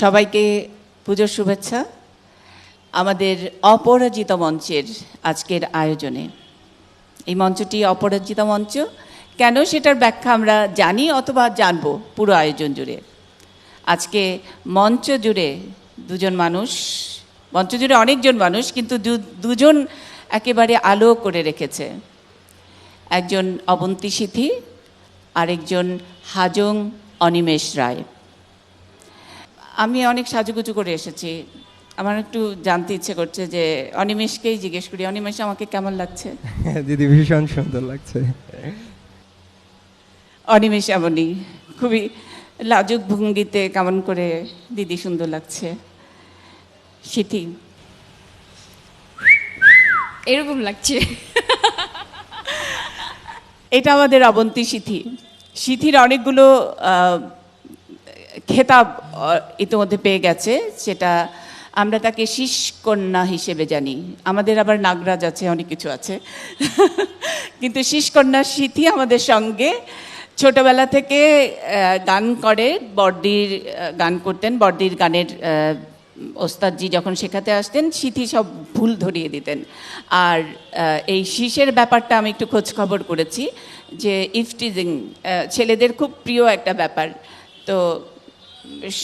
সবাইকে পুজোর শুভেচ্ছা। আমাদের অপরাজিত মঞ্চের আজকের আয়োজনে, এই মঞ্চটি অপরাজিত মঞ্চ কেন সেটার ব্যাখ্যা আমরা জানি অথবা জানব পুরো আয়োজন জুড়ে। আজকে মঞ্চ জুড়ে দুজন মানুষ, মঞ্চ জুড়ে অনেকজন মানুষ, কিন্তু দুজন একেবারে আলো করে রেখেছে। একজন অবন্তী সিথি, আরেকজন হাজং অনিমেষ রায়। আমি অনেক সাজুগুজু করে এসেছি, আমার একটু জানতে ইচ্ছে করছে যে অনিমেষকেই জিজ্ঞেস করি, অনিমেষ আমাকে কেমন লাগছে? দিদি ভীষণ সুন্দর লাগছে। অনিমেষ এমনই খুবই লাজুক ভঙ্গিতে কেমন করে দিদি সুন্দর লাগছে। সিথি এরকম লাগছে। এটা আমাদের অবন্তী সিথি। সিথির অনেকগুলো খেতাব ইতিমধ্যে পেয়ে গেছে, সেটা আমরা তাকে শীষ কন্যা হিসেবে জানি। আমাদের আবার নাগরাজ আছে, অনেক কিছু আছে, কিন্তু শীষ কন্যা সিথি আমাদের সঙ্গে ছোটবেলা থেকে গান করে। বড়দির গান করতেন, বড়দির গানের ওস্তাদজি যখন শেখাতে আসতেন সিথি সব ভুল ধরিয়ে দিতেন। আর এই শীষের ব্যাপারটা আমি একটু খোঁজ খবর করেছি যে ইফটিজিং ছেলেদের খুব প্রিয় একটা ব্যাপার। তো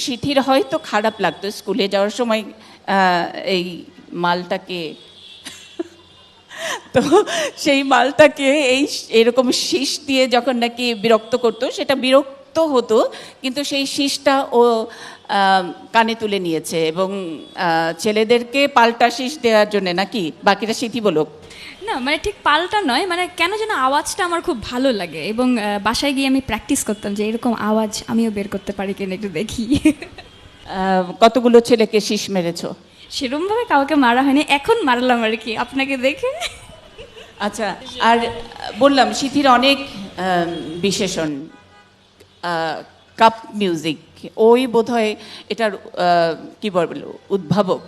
সিথির হয়তো খারাপ লাগতো স্কুলে যাওয়ার সময় এই মালটাকে, তো সেই মালটাকে এরকম শীষ দিয়ে যখন নাকি বিরক্ত করতো, সেটা বিরক্ত হতো, কিন্তু সেই শীষটা ও কানে তুলে নিয়েছে এবং ছেলেদেরকে পাল্টা শীষ দেওয়ার জন্য নাকি। বাকিটা সিথি বলুক। না মানে ঠিক পাল্টা নয়, মানে কেন যেন আওয়াজটা আমার খুব ভালো লাগে এবং বাসায় গিয়ে আমি প্র্যাকটিস করতাম যে এরকম আওয়াজ আমিও বের করতে পারি কিনা একটু দেখি। কতগুলো ছেলেকে শীষ মেরেছো? সেরকমভাবে কাউকে মারা হয়নি, এখন মারলাম আর কি আপনাকে দেখে। আচ্ছা, আর বললাম সিথির অনেক বিশেষণ। কাপ মিউজিক, ওই বোধহয় এটার কী বলবো উদ্ভাবক।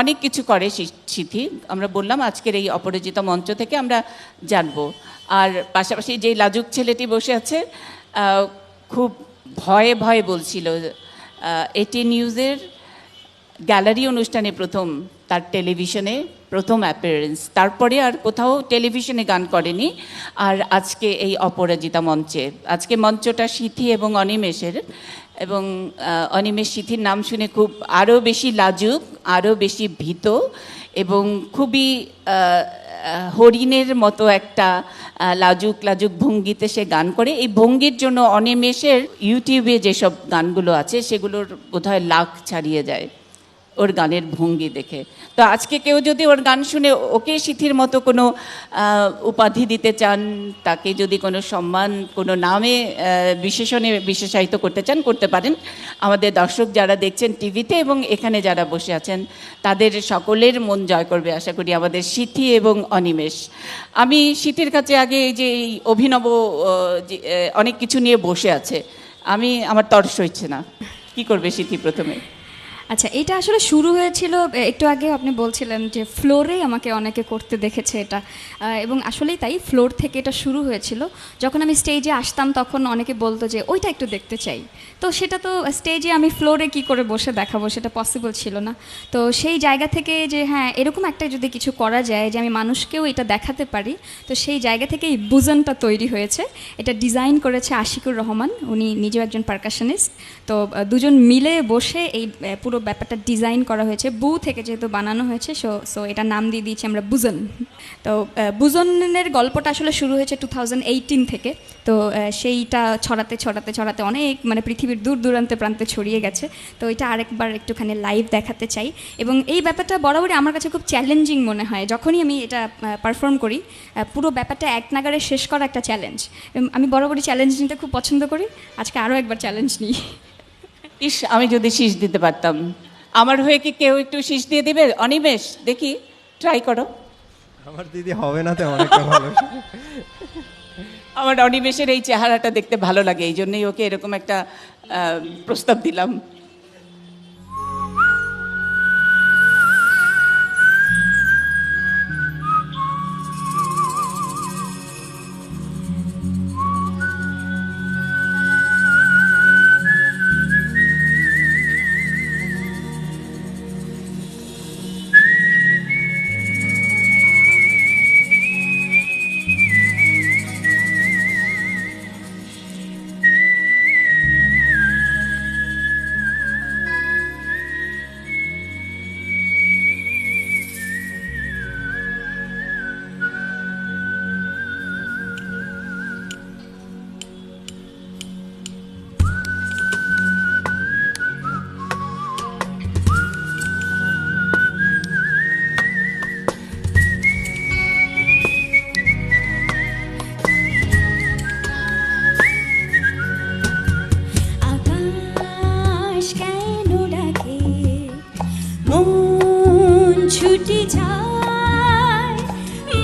অনেক কিছু করে সিথি, আমরা বললাম আজকের এই অপরাজিত মঞ্চ থেকে আমরা জানবো। আর পাশাপাশি যেই লাজুক ছেলেটি বসে আছে, খুব ভয়ে ভয়ে বলছিল এটি নিউজের গ্যালারি অনুষ্ঠানে প্রথম তার টেলিভিশনে প্রথম অ্যাপিয়ারেন্স, তারপরে আর কোথাও টেলিভিশনে গান করেনি। আর আজকে এই অপরাজিতা মঞ্চে, আজকে মঞ্চটা সিথি এবং অনিমেষের, এবং অনিমেষ সিথির নাম শুনে খুব আরও বেশি লাজুক, আরও বেশি ভীত এবং খুবই হরিণের মতো একটা লাজুক লাজুক ভঙ্গিতে সে গান করে। এই ভঙ্গির জন্য অনিমেষের ইউটিউবে যেসব গানগুলো আছে সেগুলোর বোধহয় লাখ ছাড়িয়ে যায় ওর গানের ভঙ্গি দেখে। তো আজকে কেউ যদি ওর গান শুনে ওকে সিথির মতো কোনো উপাধি দিতে চান, তাকে যদি কোনো সম্মান, কোনো নামে বিশেষণে বিশেষায়িত করতে চান, করতে পারেন। আমাদের দর্শক যারা দেখছেন টিভিতে এবং এখানে যারা বসে আছেন, তাদের সকলের মন জয় করবে আশা করি আমাদের সিথি এবং অনিমেষ। আমি সিথির কাছে আগে এই যে এই অভিনব অনেক কিছু নিয়ে বসে আছে, আমার তর্স হচ্ছে না, কি করবে সিথি প্রথমে? আচ্ছা, এটা আসলে শুরু হয়েছিল একটু আগে আপনি বলছিলেন যে ফ্লোরে আমাকে অনেকে করতে দেখেছে এটা, এবং আসলেই তাই, ফ্লোর থেকে এটা শুরু হয়েছিল। যখন আমি স্টেজে আসতাম তখন অনেকে বলতো যে ওইটা একটু দেখতে চাই, তো সেটা তো স্টেজে আমি ফ্লোরে কি করে বসে দেখাবো, সেটা পসিবল ছিল না। তো সেই জায়গা থেকে যে হ্যাঁ এরকম একটা যদি কিছু করা যায় যে আমি মানুষকেও এটা দেখাতে পারি, তো সেই জায়গা থেকে এই বুজনটা তৈরি হয়েছে। এটা ডিজাইন করেছে আশিকুর রহমান, উনি নিজেও একজন পারকাশনিস্ট। তো দুজন মিলে বসে এই পুরো ব্যাপারটা ডিজাইন করা হয়েছে, বু থেকে যেহেতু বানানো হয়েছে, সো এটা নাম দিয়ে দিয়েছি আমরা বুজন। তো বুজনের গল্পটা আসলে শুরু হয়েছে 2018 থেকে। তো সেইটা ছড়াতে ছড়াতে ছড়াতে অনেক মানে পৃথিবীর দূর দূরান্তে প্রান্তে ছড়িয়ে গেছে। তো এটা আরেকবার একটুখানি লাইভ দেখাতে চাই। এবং এই ব্যাপারটা বরাবরই আমার কাছে খুব চ্যালেঞ্জিং মনে হয়, যখনই আমি এটা পারফর্ম করি। পুরো ব্যাপারটা এক নাগারে শেষ করা একটা চ্যালেঞ্জ, আমি বরাবরই চ্যালেঞ্জ নিতে খুব পছন্দ করি। আজকে আরও একবার চ্যালেঞ্জ নিই। ইস, আমি যদি শীষ দিতে পারতাম। আমার হয়ে কি কেউ একটু শীষ দিয়ে দিবে? অনিমেষ, দেখি ট্রাই করো। আমার দিদি হবে না তেমন একটা ভালো। আমার অনিমেষের এই চেহারাটা দেখতে ভালো লাগে, এই জন্যই ওকে এরকম একটা প্রস্তাব দিলাম। যায়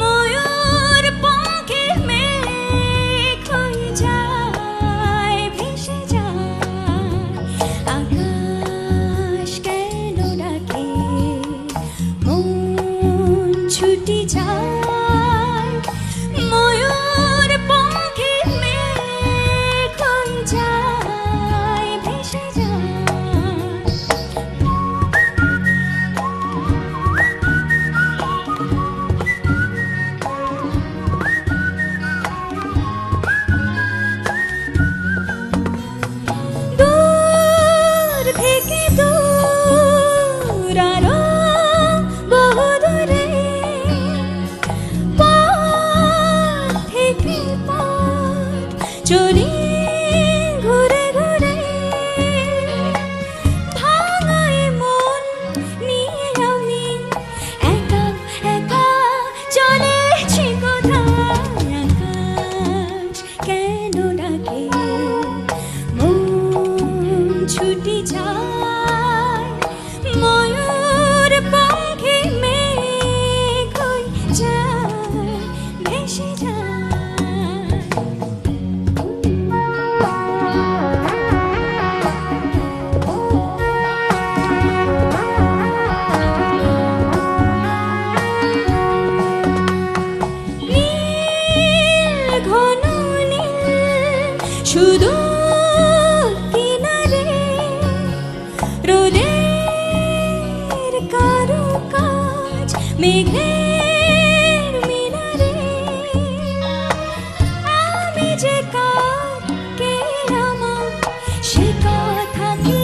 ময়ূর পঙ্খে মেঘ হয়ে যায় ভেসে যায় আকাশ কেন ডাকে মন ছুটি যায় ময়ূর পঙ্খে মেঘ হয়ে যায় ভেসে যায় দূর থেকে দূর আরো বহু দূরে পথ থেকে পথ চলি ঘুরে ঘুরে ভাঙায় মন নিয়ে আমি একা একা চলেছি কোথায় আকাশ কেন ডাকে মন ছুটি যায় ময়ূর পঙ্খে মেঘ হয়ে যায় ভেসে নীল ঘন নীল শুধু কিনারে রোদের কারুকাজ মেঘের মিনারে আমি যে কার কে আমার সে কথা কি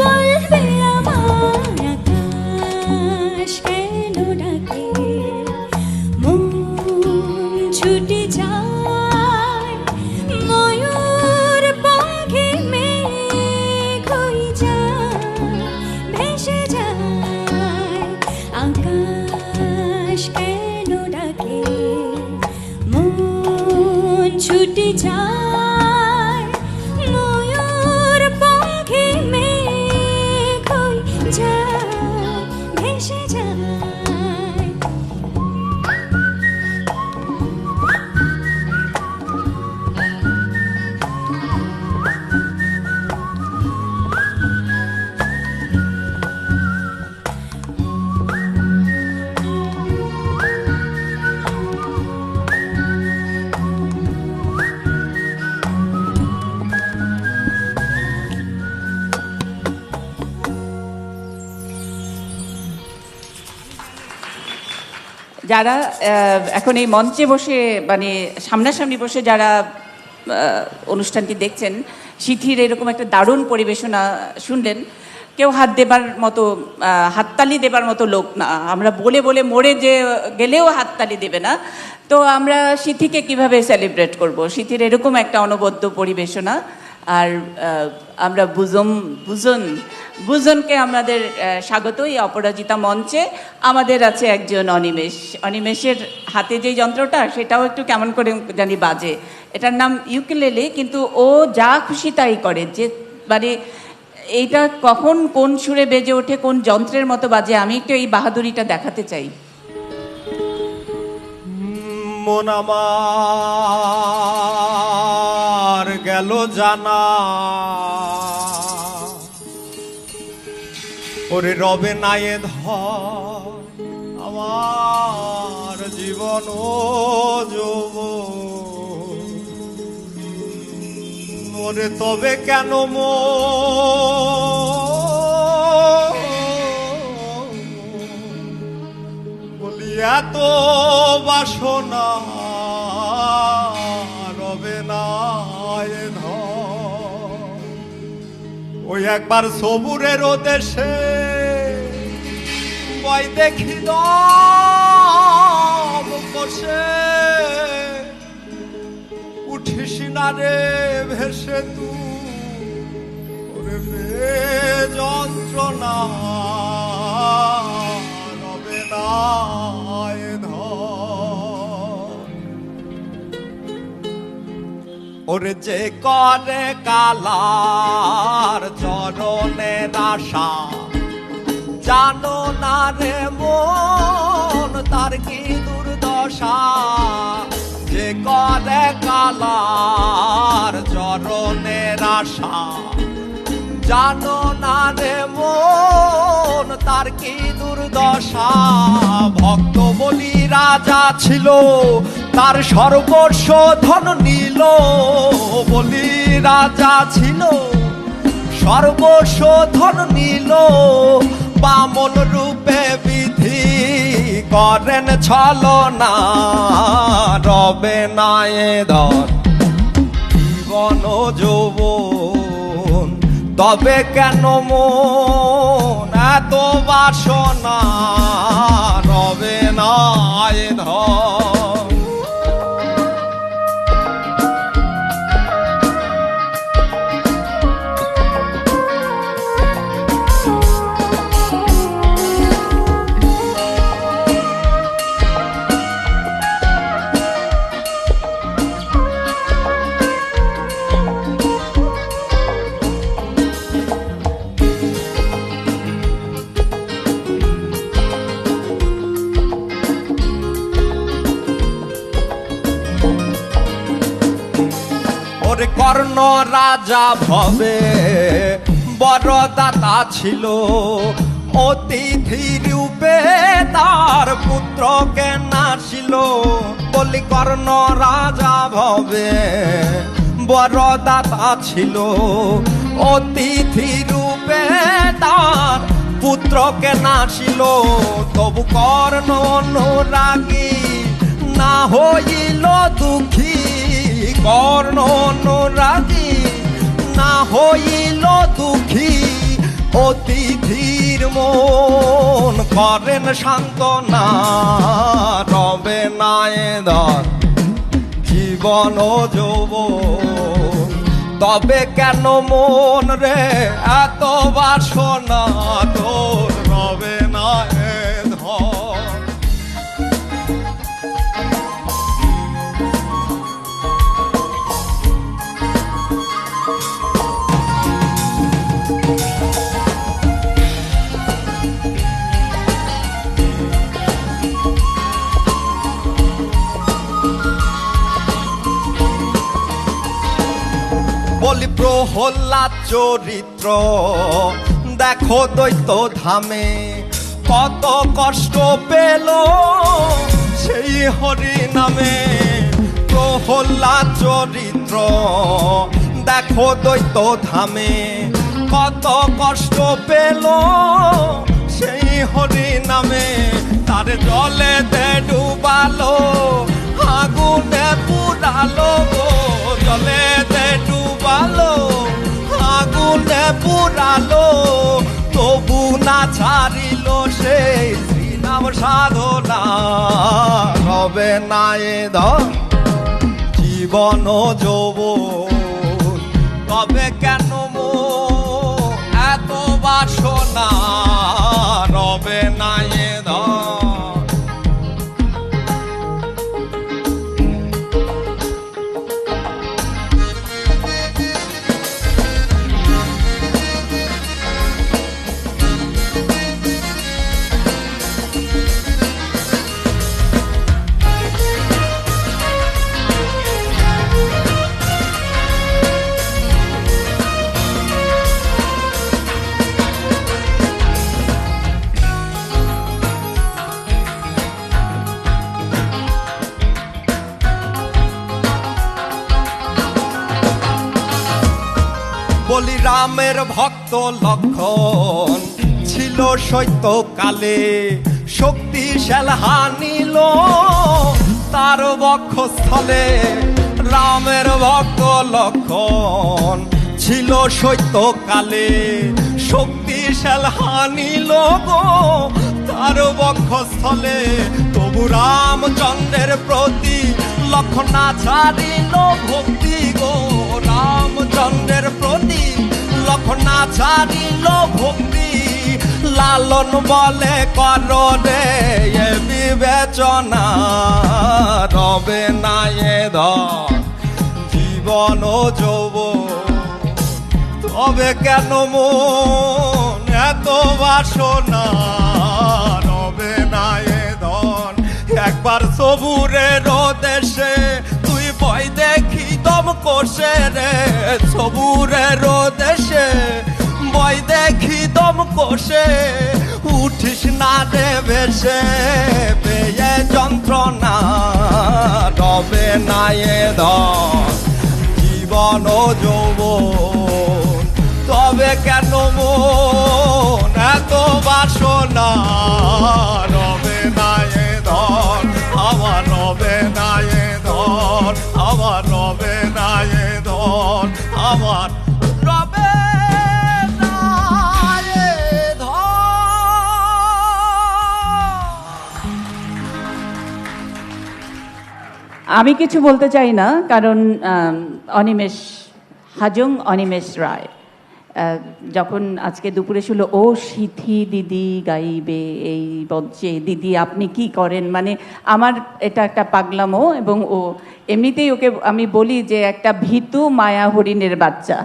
বলবে আমার আকাশ কেন ডাকে মন ছুটি যায় ময়ূর পঙ্খে মেঘ হয়ে যায় ভেসে যায় আকাশ কেন ডাকে মন ছুটি যায় ময়ূর পঙ্খে মেঘ হয়ে যায় ভেসে যায় যারা এখন এই মঞ্চে বসে মানে সামনাসামনি বসে যারা অনুষ্ঠানটি দেখছেন সিথির এরকম একটা দারুণ পরিবেশনা শুনলেন কেউ হাত দেবার মতো হাততালি দেবার মতো লোক না আমরা বলে বলে মরে যে গেলেও হাততালি দেবে না তো আমরা সিথিকে কিভাবে সেলিব্রেট করব সিথির এরকম একটা অনবদ্য পরিবেশনা আর আমরা বুজনকে আমাদের স্বাগতই অপরাজিতা মঞ্চে আমাদের আছে একজন অনিমেষের হাতে যে যন্ত্রটা সেটাও একটু কেমন করে জানি বাজে এটার নাম ইউকেলেলে কিন্তু ও যা খুশি তাই করে যে মানে এইটা কখন কোন সুরে বেজে ওঠে কোন যন্ত্রের মতো বাজে আমি একটু এই বাহাদুরিটা দেখাতে চাই মন আমার গেল জানা ওরে রবে নায়ে ধর আমার জীবন ও ওরে তবে কেন বলি এত বাসনা রবে না ওই একবার সবুরের দেশে বই দেখি বসে উঠিস না রে ভেসে তুই যন্ত্রণা রবে না ওরে যে করে কালার চরণের আশা জানো না রে মন তার কি দুর্দশা, যে করে কালার চরণের আশা। জানো না রে মন তার কি দুর্দশা, ভক্ত বলি রাজা ছিল তার সর্বস্ব ধন নিল। বলি রাজা ছিল সর্বস্ব ধন নিল, বামন রূপে বিধি করেন ছলনা। রবে না এ ধন জীবন যৌবন, তবে কেন মন এত বাসনা। রবে না এ ধন। ওরে কর্ণ রাজা ভবে বড় দাতা ছিল, অতিথি রূপে তার পুত্রকে নাছিল। বলি কর্ণ রাজা ভবে বড় দাতা ছিল, অতিথি রূপে তার পুত্রকে নাছিল। তবু কর্ণ অনুরাগী না হইল দুঃখী, কর্ণ অনুরাগী না হইল দুঃখী। অতিথির মন করেন সান্ত্বনা। রবে না এ ধন জীবন যৌবন, তবে কেন মন রে এত বাসনা তোর। রবে না এ ধন। বলি প্রহ্লাদ চরিত্র দেখো দৈত্য ধামে, কত কষ্ট পেল সেই হরি নামে। প্রহ্লাদ চরিত্র দেখো দৈত্য ধামে, কত কষ্ট পেল সেই হরি নামে। তার জলেতে ডুবালো আগুনে পুরালো গো, জলেতে ডুবালো আগুনে পুরালো। তবু না ছাড়িল সেই শ্রীনাম সাধনা। হবে না এ ধন জীবন যৌবন, তবে কেন মন এত বাসনা। রবে না এ ধন। বলি রামের ভক্ত লক্ষণ ছিল সৈত্য কালে, শক্তিশাল হানিল তার বক্ষস্থলে। রামের ভক্ত লক্ষণ ছিল সৈত্য কালে, শক্তিশাল হানিল গো তার বক্ষস্থলে। তবু রামচন্দ্রের প্রতি লক্ষণ না ছাড়িল ভক্তি গো, রামচন্দ্রের প্রতি লক্ষণ না ছাড়িল ভক্তি। লালন বলে কর রে এ বিবেচনা। রবে না এ ধন জীবন যৌবন, তবে কেন মন এত বাসনা রবে না এ ধন একবার সবুরের দেশে তুই ভয় দেখি দম কোষে রে সবুরের দেশে ভয় দেখি দম কোষে উঠিস না রে বেশে পেয়ে যন্ত্রণা রবে না এ ধন জীবন ও যৌবন তবে কেন মন এত বাসনা রবে না এ ধন আমার রবে না এ ধন আমার রবে না এ ধন আমার রবে না এ ধন। আমি কিছু বলতে চাই না, কারণ অনিমেষ হাজং অনিমেষ রায় যখন আজকে দুপুরে ছিল ও সিথি দিদি গাইবে এই মঞ্চে, দিদি আপনি কি করেন, মানে আমার এটা একটা পাগলামো। এবং ও এমনিতেই ওকে আমি বলি যে একটা ভীতু মায়া হরিণের বাচ্চা।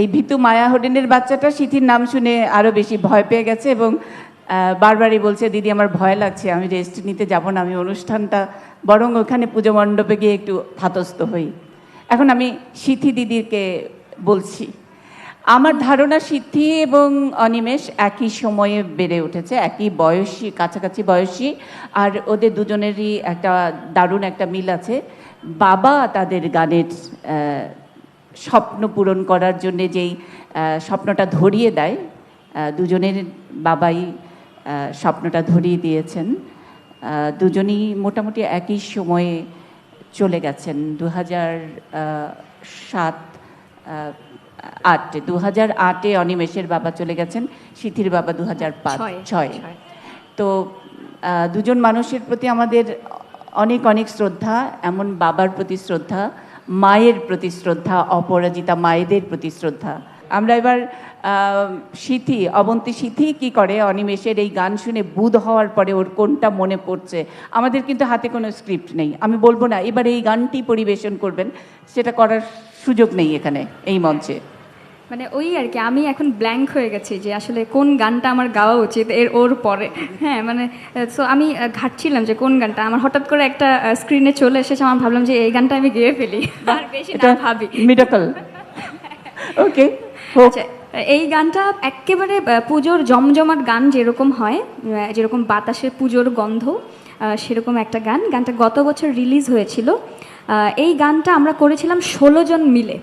এই ভীতু মায়া হরিণের বাচ্চাটা সিথির নাম শুনে আরও বেশি ভয় পেয়ে গেছে এবং বারবারই বলছে দিদি আমার ভয় লাগছে, আমি রেস্ট নিতে যাব না, আমি অনুষ্ঠানটা বরং ওখানে পুজো মণ্ডপে গিয়ে একটু ধাতস্থ হই। এখন আমি সিথি দিদিকে বলছি, আমার ধারণা সিদ্ধি এবং অনিমেষ একই সময়ে বেড়ে উঠেছে, একই বয়সী, কাছাকাছি বয়সী, আর ওদের দুজনেরই একটা দারুণ একটা মিল আছে। বাবা তাদের গানের স্বপ্ন পূরণ করার জন্যে যেই স্বপ্নটা ধরিয়ে দেয়, দুজনের বাবাই স্বপ্নটা ধরিয়ে দিয়েছেন। দুজনই মোটামুটি একই সময়ে চলে গেছেন। 2008-এ অনিমেষের বাবা চলে গেছেন, সিথির বাবা 2005-06। তো দুজন মানুষের প্রতি আমাদের অনেক অনেক শ্রদ্ধা, এমন বাবার প্রতি শ্রদ্ধা, মায়ের প্রতি শ্রদ্ধা, অপরাজিতা মায়েদের প্রতি শ্রদ্ধা। আমরা এবার সিথি, অবন্তী সিথি কি করে অনিমেষের এই গান শুনে বুধ হওয়ার পরে ওর কোনটা মনে পড়ছে। আমাদের কিন্তু হাতে কোনো স্ক্রিপ্ট নেই, আমি বলবো না এবার এই গানটি পরিবেশন করবেন, সেটা করার সুযোগ নেই এখানে এই মঞ্চে। মানে ওই আর কি, আমি এখন ব্ল্যাঙ্ক হয়ে গেছি যে আসলে কোন গানটা আমার গাওয়া উচিত ওর পরে। হ্যাঁ মানে সো আমি ঘাটছিলাম যে কোন গানটা, আমার হঠাৎ করে একটা স্ক্রিনে চলে এসেছে, আমার ভাবলাম যে এই গানটা আমি গেয়ে ফেলি, আর বেশি না ভাবি। মিরাকল। ওকে, আচ্ছা, এই গানটা একেবারে পুজোর জমজমাট গান যেরকম হয়, যেরকম বাতাসে পুজোর গন্ধ, সেরকম একটা গান। গানটা গত বছর রিলিজ হয়েছিল। এই গানটা আমরা করেছিলাম 16 জন মিলে।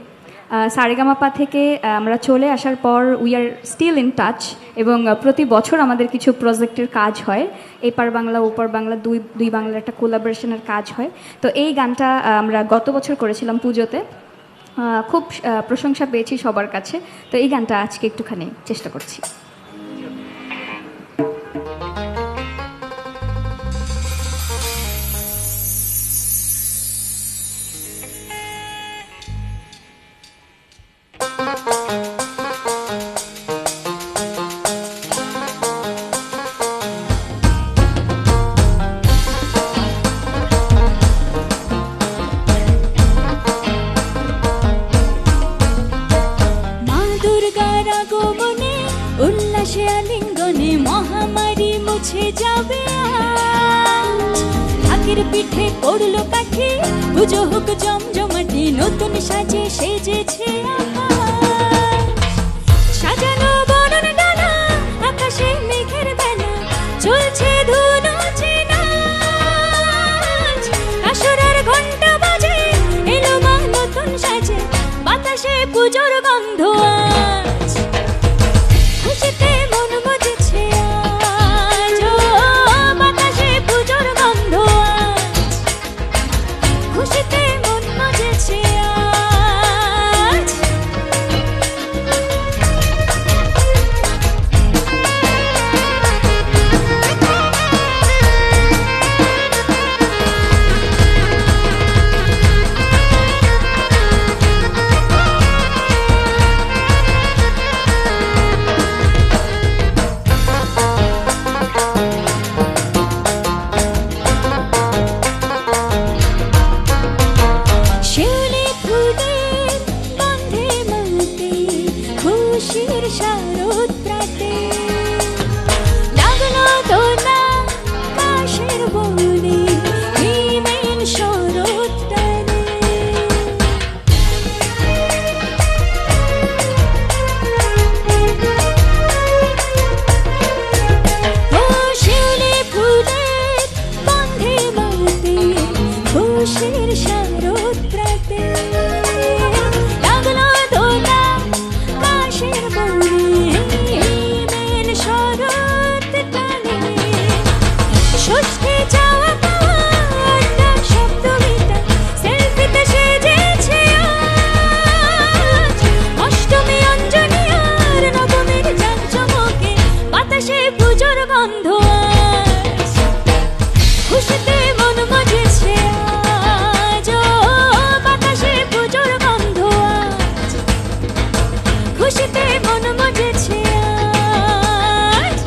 সারেগামাপা থেকে আমরা চলে আসার পর we are still in touch, এবং প্রতি বছর আমাদের কিছু প্রজেক্টের কাজ হয়, এপার বাংলা ওপার বাংলা দুই বাংলার একটা কোলাবোরেশনের কাজ হয়। তো এই গানটা আমরা গত বছর করেছিলাম পুজোতে, খুব প্রশংসা পেয়েছি সবার কাছে। তো এই গানটা আজকে একটুখানি চেষ্টা করছি। উল্লাসে আলিঙ্গনে মহামারী মুছে যাবে আজ। ঢাকের পিঠে পড়লো কাঠি, পুজো হোক জমজমাটি, নতুন সাজে সেজেছে আকাশ। সাজানো বরণ ডানা, আকাশে মেঘের বেলা, চলছে ধুনো নাচ। কাসরের ঘন্টা বাজে, এলো মা নতুন সাজে, বাতাসে পুজোর গন্ধ আজ। খুশিতে মন মজেছে আজ, বাতাসে পুজোর গন্ধ আজ। খুশিতে মন মজেছে আজ। শিউলি ফুলের গন্ধে মাতে, খুশির শারদ প্রাতে। বনে হিমেল শরৎ টানে ও শিউলি ফুলের গন্ধে মাতে খুশির শরৎ রাতে লাগলো দোলা কাশের বনে হিমেল শরৎ টানে ষষ্ঠী যাওয়া পাওয়া আড্ডা সপ্তমীটা সেলফিতে সেজেছে আজ অষ্টমী অঞ্জনী আর নবমীর জাঁকজমকে বাতাসে পুজোর গন্ধ আজ খুশিতে মন মজেছে আজ ও বাতাসে পুজোর গন্ধ আজ খুশিতে মন মজেছে আজ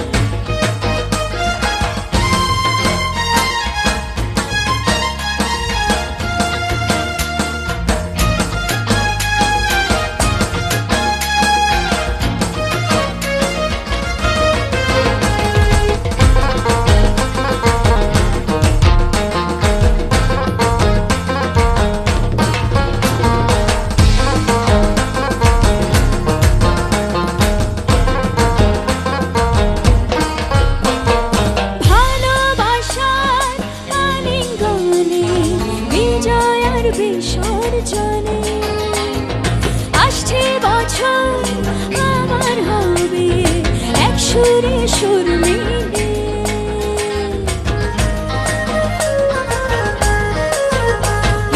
ভালোবাসার আলিঙ্গনে বিজয় আর বিসর্জনে আসছে বছর আমার হবে এক সুরে সুর মিলে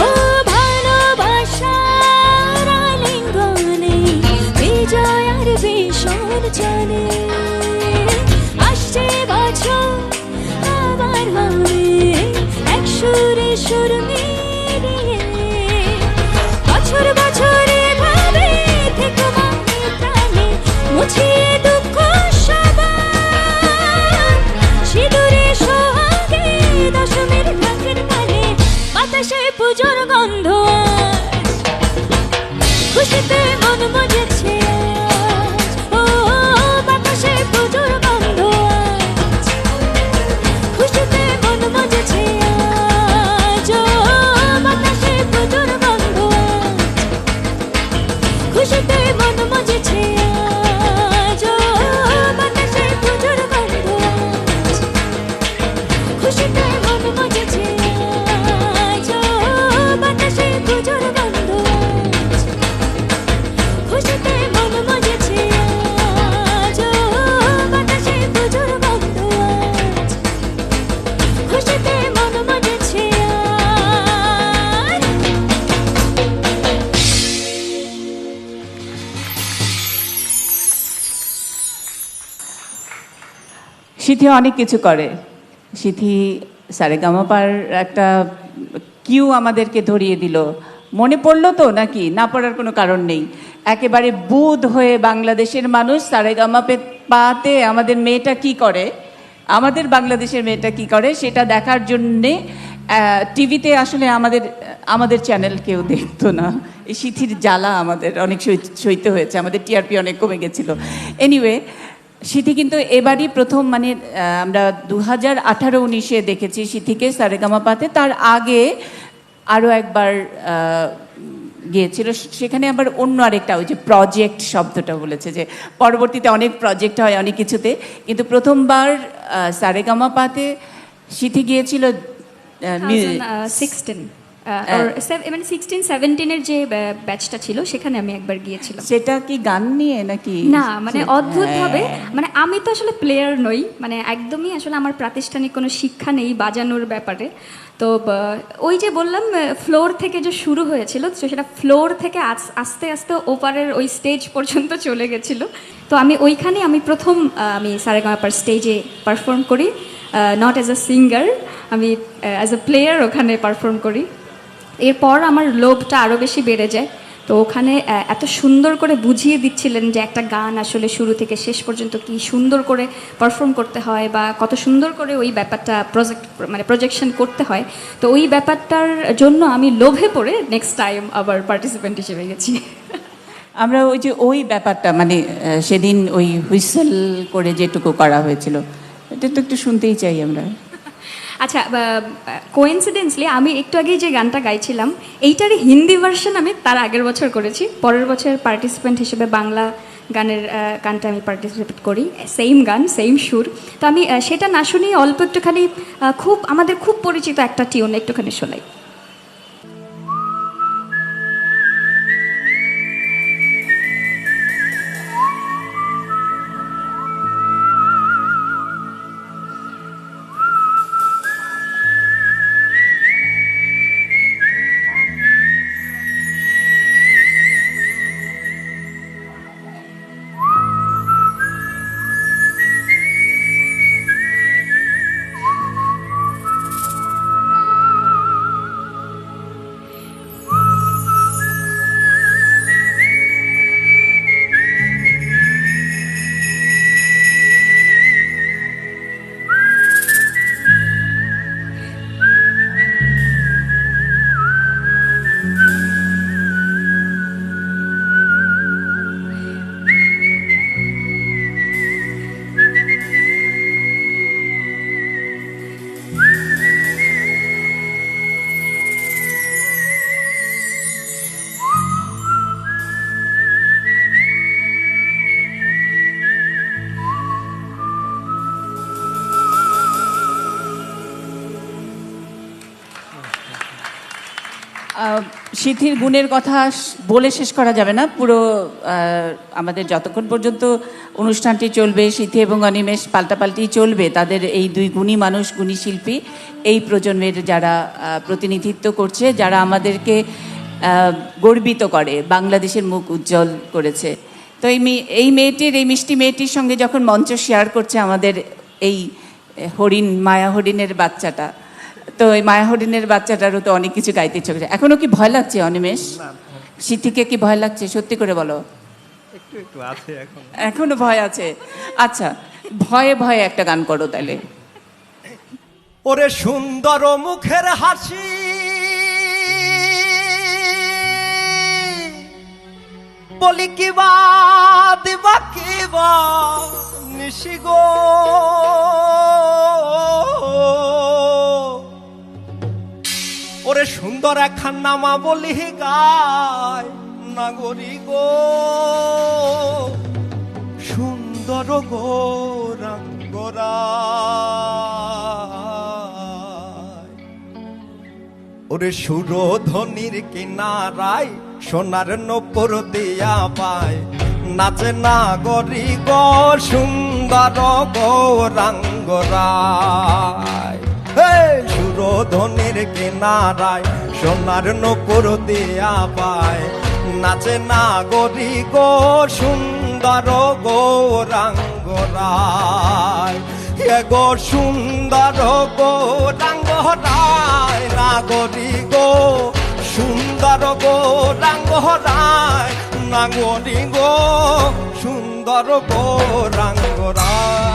ও ভালোবাসার আলিঙ্গনে বিজয় আর বিসর্জনে আসছে বছর আবার হবে এক সুরে সুর মিলিয়ে বছর বছর এভাবে থেকো মনে প্রাণে মুছিয়ে দুঃখ সবার সিঁদুরে সোহাগে দশমীর ঢাকের কানে বাতাসে পুজোর গন্ধ আজ খুশিতে মন মজেছে আজ ও বাতাসে পুজোর গন্ধ আজ খুশিতে মন মজেছে আজ ও বাতাসে পুজোর গন্ধ আজ খুশিতে মন মজেছে আজ ও বাতাসে পুজোর গন্ধ আজ খুশিতে মন মজেছে আজ ও বাতাসে পুজোর গন্ধ আজ খুশিতে মন মজেছে আজ ও বাতাসে পুজোর গন্ধ আজ খুশিতে মন মজেছে আজ সিথি অনেক কিছু করে। সিথি সারেগামাপার একটা কিউ আমাদেরকে ধরিয়ে দিল, মনে পড়লো তো নাকি? না পড়ার কোনো কারণ নেই। একেবারে বুধ হয়ে বাংলাদেশের মানুষ সারেগামাপাতে আমাদের মেয়েটা কি করে, আমাদের বাংলাদেশের মেয়েটা কি করে সেটা দেখার জন্যে টিভিতে আসলে আমাদের চ্যানেল কেউ দেখতো না। এই সিথির জ্বালা আমাদের অনেক সইতে হয়েছে, আমাদের টিআরপি অনেক কমে গেছিলো। এনিওয়ে, সিথি কিন্তু এবারই প্রথম, মানে আমরা 2018-19 দেখেছি সিথিকে সারেগামাপাতে। তার আগে আরও একবার গিয়েছিল, সেখানে আবার অন্য আরেকটা ওই যে প্রজেক্ট শব্দটা বলেছে, যে পরবর্তীতে অনেক প্রজেক্ট হয় অনেক কিছুতে, কিন্তু প্রথমবার সারেগামাপাতে সিথি গিয়েছিল 2016 মানে 16-17-এর যে ব্যাচটা ছিল সেখানে আমি একবার গিয়েছিলাম। সেটা কি গান নিয়ে নাকি? না, মানে অদ্ভুতভাবে, মানে আমি তো আসলে প্লেয়ার নই, মানে একদমই আসলে আমার প্রাতিষ্ঠানিক কোনো শিক্ষা নেই বাজানোর ব্যাপারে। তো ওই যে বললাম ফ্লোর থেকে যে শুরু হয়েছিল, তো সেটা ফ্লোর থেকে আস্তে আস্তে ওপারের ওই স্টেজ পর্যন্ত চলে গেছিল। তো আমি প্রথম আমি সারেগামাপার স্টেজে পারফর্ম করি, নট অ্যাজ আ সিঙ্গার, আমি অ্যাজ আ প্লেয়ার ওখানে পারফর্ম করি। এরপর আমার লোভটা আরও বেশি বেড়ে যায়। তো ওখানে এত সুন্দর করে বুঝিয়ে দিচ্ছিলেন যে একটা গান আসলে শুরু থেকে শেষ পর্যন্ত কি সুন্দর করে পারফর্ম করতে হয়, বা কত সুন্দর করে ওই ব্যাপারটা প্রজেকশন করতে হয়। তো ওই ব্যাপারটার জন্য আমি লোভে পড়ে নেক্সট টাইম আবার পার্টিসিপেন্ট হিসেবে গেছি। আমরা ওই ব্যাপারটা, মানে সেদিন ওই হুইসেল করে যেটুকু করা হয়েছিল, এটা তো একটু শুনতেই চাই আমরা। আচ্ছা, কোইন্সিডেন্সলি আমি একটু আগেই যে গানটা গাইছিলাম এইটারই হিন্দি ভার্সন আমি তার আগের বছর করেছি, পরের বছর পার্টিসিপেন্ট হিসেবে বাংলা গানের গানটা আমি পার্টিসিপেট করি, সেম গান সেম সুর। তো আমি সেটা না শুনি অল্প একটুখানি খুব আমাদের খুব পরিচিত একটা টিউন একটুখানি শোনাই। সিথির গুণের কথা বলে শেষ করা যাবে না পুরো। আমাদের যতক্ষণ পর্যন্ত অনুষ্ঠানটি চলবে সিথি এবং অনিমেষ পাল্টাপাল্টি চলবে, তাদের এই দুই গুণী মানুষ, গুণী শিল্পী, এই প্রজন্মের যারা প্রতিনিধিত্ব করছে, যারা আমাদেরকে গর্বিত করে, বাংলাদেশের মুখ উজ্জ্বল করেছে। তো এই মেয়েটির, এই মিষ্টি মেয়েটির সঙ্গে যখন মঞ্চ শেয়ার করছে আমাদের এই হরিণ, মায়া হরিণের বাচ্চাটা, তো এই মায়া হরিণের বাচ্চাটারও তো অনেক কিছু গাইতে ইচ্ছে করছে। এখনো কি ভয় লাগছে অনিমেষ? সিথিকে কি ভয় লাগছে? সত্যি করে বলো। একটু একটু আছে এখন। এখনো ভয় আছে? আচ্ছা, ভয়ে ভয়ে একটা গান করো তাহলে। ওরে সুন্দর মুখের হাসি, বলি কিবা দিবা কিবা নিশি গো, ওরে সুন্দর একখান নামা বলি গায় নাগরি গো, সুন্দর গো রাঙ্গরা, ওরে সুরধ্বনির কিনারায় সোনার নূপুর দিয়া পায়, নাচে নাগরি গো সুন্দর গো রাঙ্গরায়। সুরধ্বনির কিনারায় সোনার নূপুর দিয়া পায়, নাচে নাগরি গো সুন্দর গো রাঙ্গরায়। গো সুন্দর গো রাঙ্গরায়, নাগরি গো সুন্দর গো রাঙ্গরায়, নাগরি গো সুন্দর গো রাঙ্গরায়।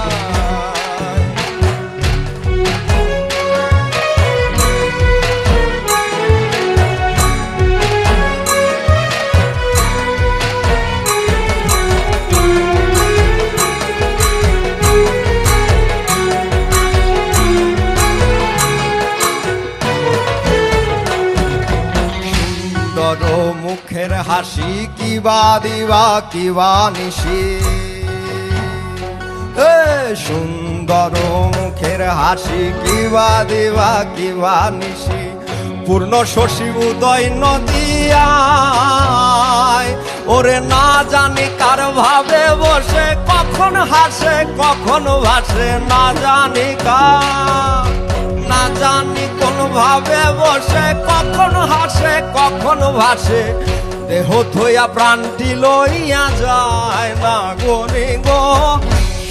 মুখের হাসি কিবা দিবা কিবা নিশি, সুন্দর মুখের হাসি কিবা দিবা কিবা নিশি, পূর্ণ শশী উদয় নদিয়ায়, ওরে না জানি কার ভাবে বসে, কখন হাসে কখন ভাসে, না জানি কার, না জানি কোন ভাবে বসে, কখন হাসে কখন ভাসে, দেহ থইয়া প্রাণটি লইয়া যায়, না গরি গো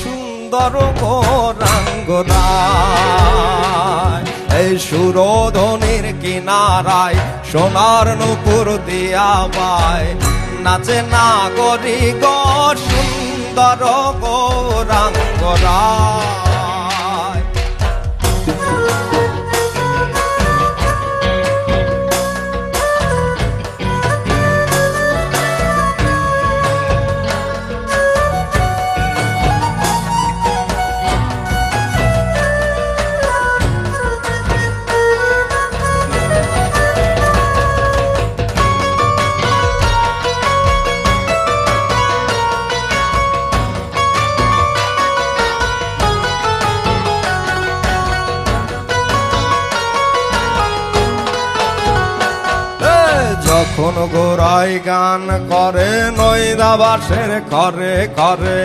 সুন্দর গো রাঙ্গরায়। এই সুরধ্বনির কিনারায় সোনার নূপুর দিয়া পায়, নাচে নাগরি গো সুন্দর গো রাঙ্গরায়। যখন গোড়াই গান করে নইদা বাসের করে করে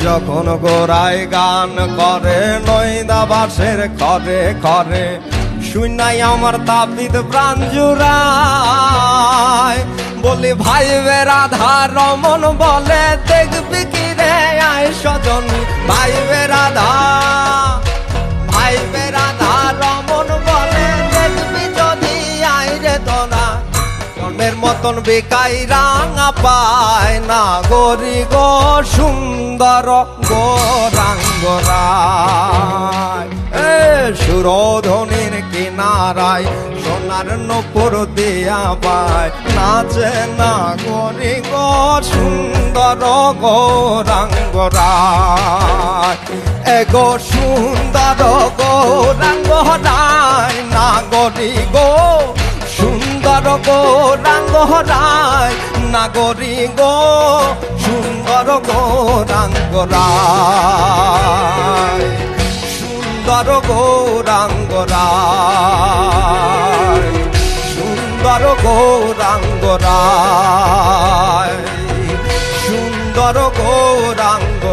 যখন গোড়াই গান করে নইদা বাসের করে করে শুনাই আমার তাপিত প্রাণ জুড়ায় বলি ভাই বে রাধা রমন বলে দেখবি কি রে আয় সজনী ভাই বে রাধা রমন বলে দেখবি যদি আয় রে তোরা জন্মের মতন বেকাই রাঙা পায় না গরি গো সুন্দর গোরাঙ্গরায় সুরধনির কিনারায় সোনার নপুর দিয়া পায় নাচে না গরি গো সুন্দর গৌরাঙ্গরায় এগো সুন্দর গৌরাঙ্গরায় না গরি গো সুন্দর গৌরাঙ্গরায় নাগরী গো সুন্দর গৌরাঙ্গরায় সুন্দর গৌরাঙ্গরায় সুন্দর গৌরাঙ্গরায় সুন্দর গৌরাঙ্গরায়।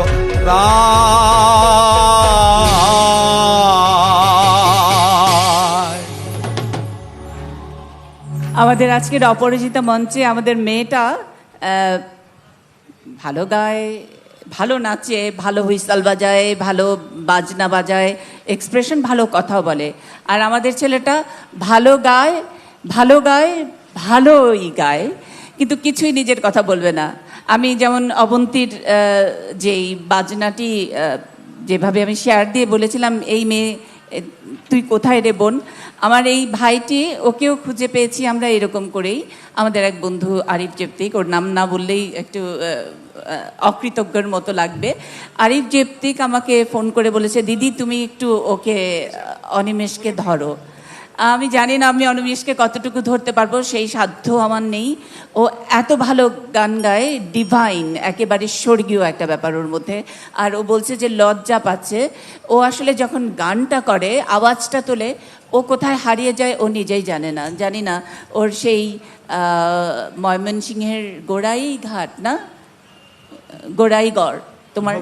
আমাদের আজকের অপরাজিতা মঞ্চে আমাদের মেয়েটা ভালো গায়, ভালো নাচে, ভালো হুইসেল বাজায়, ভালো বাজনা বাজায়, এক্সপ্রেশন ভালো, কথাও বলে। আর আমাদের ছেলেটা ভালো গায়, ভালোই গায়, কিন্তু কিছুই নিজের কথা বলবে না। আমি যেমন অবন্তীর যেই বাজনাটি যেভাবে আমি শেয়ার দিয়ে বলেছিলাম, এই মেয়ে তুই কোথায় রে বোন, আমার এই ভাইটি, ওকেও খুঁজে পেয়েছি আমরা এরকম করেই। আমাদের এক বন্ধু আরিফ জেপ্তিক, ওর নাম না বললেই একটু অকৃতজ্ঞর মতো লাগবে। আরিফ জেপ্তিক আমাকে ফোন করে বলেছে, দিদি তুমি একটু ওকে অনিমেষকে ধরো। আমি জানি না আমি অনিমেষকে কতটুকু ধরতে পারবো, সেই সাধ্য আমার নেই। ও এত ভালো গান গায়, ডিভাইন, একেবারে স্বর্গীয় একটা ব্যাপার ওর মধ্যে। আর ও বলছে যে লজ্জা পাচ্ছে। ও আসলে যখন গানটা করে, আওয়াজটা তোলে, ও কোথায় হারিয়ে যায় ও নিজেই জানি না। ওর সেই ময়মনসিংহের গোড়াইগড় তোমার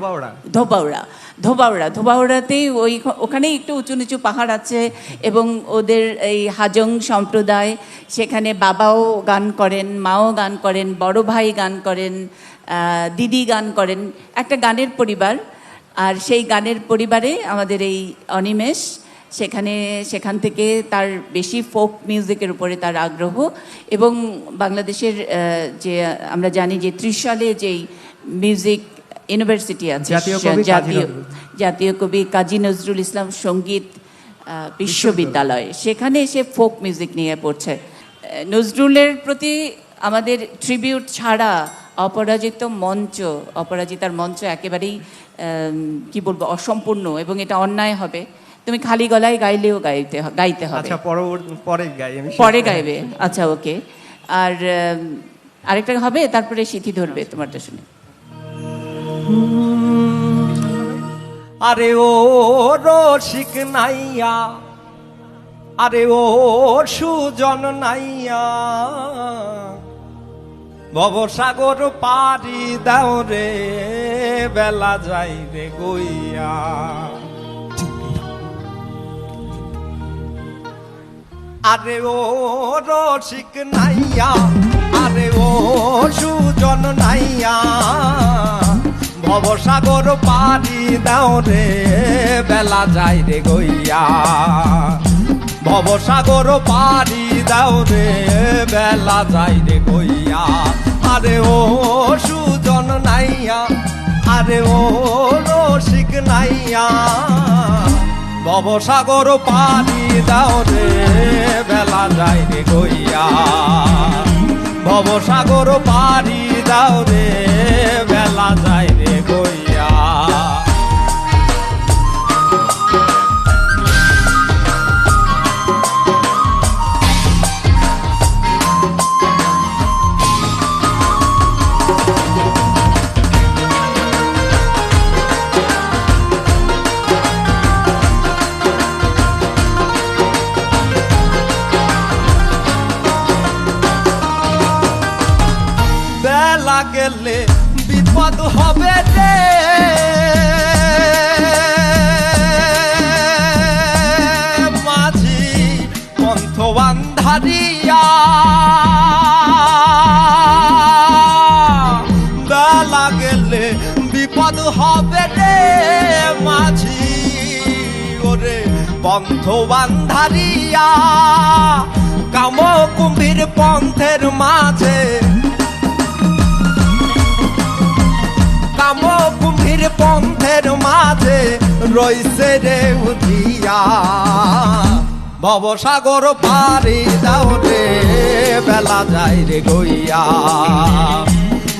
ধোবাউড়াতেই ওখানেই একটু উঁচু নিচু পাহাড় আছে, এবং ওদের এই হাজং সম্প্রদায়, সেখানে বাবাও গান করেন, মাও গান করেন, বড় ভাই গান করেন, দিদি গান করেন, একটা গানের পরিবার। আর সেই গানের পরিবারে আমাদের এই অনিমেষ, সেখান থেকে তার বেশি ফোক মিউজিকের উপরে তার আগ্রহ। এবং বাংলাদেশের যে আমরা জানি যে ত্রিশালে যেই মিউজিক ইউনিভার্সিটি আছে, জাতীয় কবি কাজী নজরুল ইসলাম সঙ্গীত বিশ্ববিদ্যালয়, সেখানে এসে ফোক মিউজিক নিয়ে পড়ছে। নজরুলের প্রতি আমাদের ট্রিবিউট ছাড়া অপরাজিতার মঞ্চ একেবারেই কি বলবো, অসম্পূর্ণ, এবং এটা অন্যায় হবে। তুমি খালি গলায় গাইলেও গাইতে হবে। আচ্ছা, পরে গাইবে। আচ্ছা, ওকে। আর আরেকটা হবে, তারপরে সিথি ধরবে তোমারটা শুনে। আরে ও রসিক নাইয়া, আরে ও সুজন নাইয়া, ভবসাগর পারি দাও রে, বেলা যাই রে গইয়া। আরে ও রসিক নাইয়া, আরে ও সুজন নাইয়া, ভবসাগর পারি দাও রে, বেলা যাই রে গইয়া। ভবসাগর পারি দাও রে, বেলা যাই রে গইয়া। আরে ও সুজন নাইয়া, আরে ও রসিক নাইয়া, ভবসাগর পারি দাও রে, বেলা যাই রে গইয়া। ভবসাগর পারি দাও রে, বেলা যাই রে গইয়া। গেলে বিপদ হবে রে মাঝি পন্থ বান্ধারিয়া বেলা গেলে বিপদ হবে রে মাঝি ওরে পন্থ বান্ধারিয়া কাম কুম্ভীর পন্থের মাঝে কাম কুম্ভীর পন্থের মাঝে রইছে রে উঠিয়া ভবসাগর পারি দাও রে বেলা যায় রে গইয়া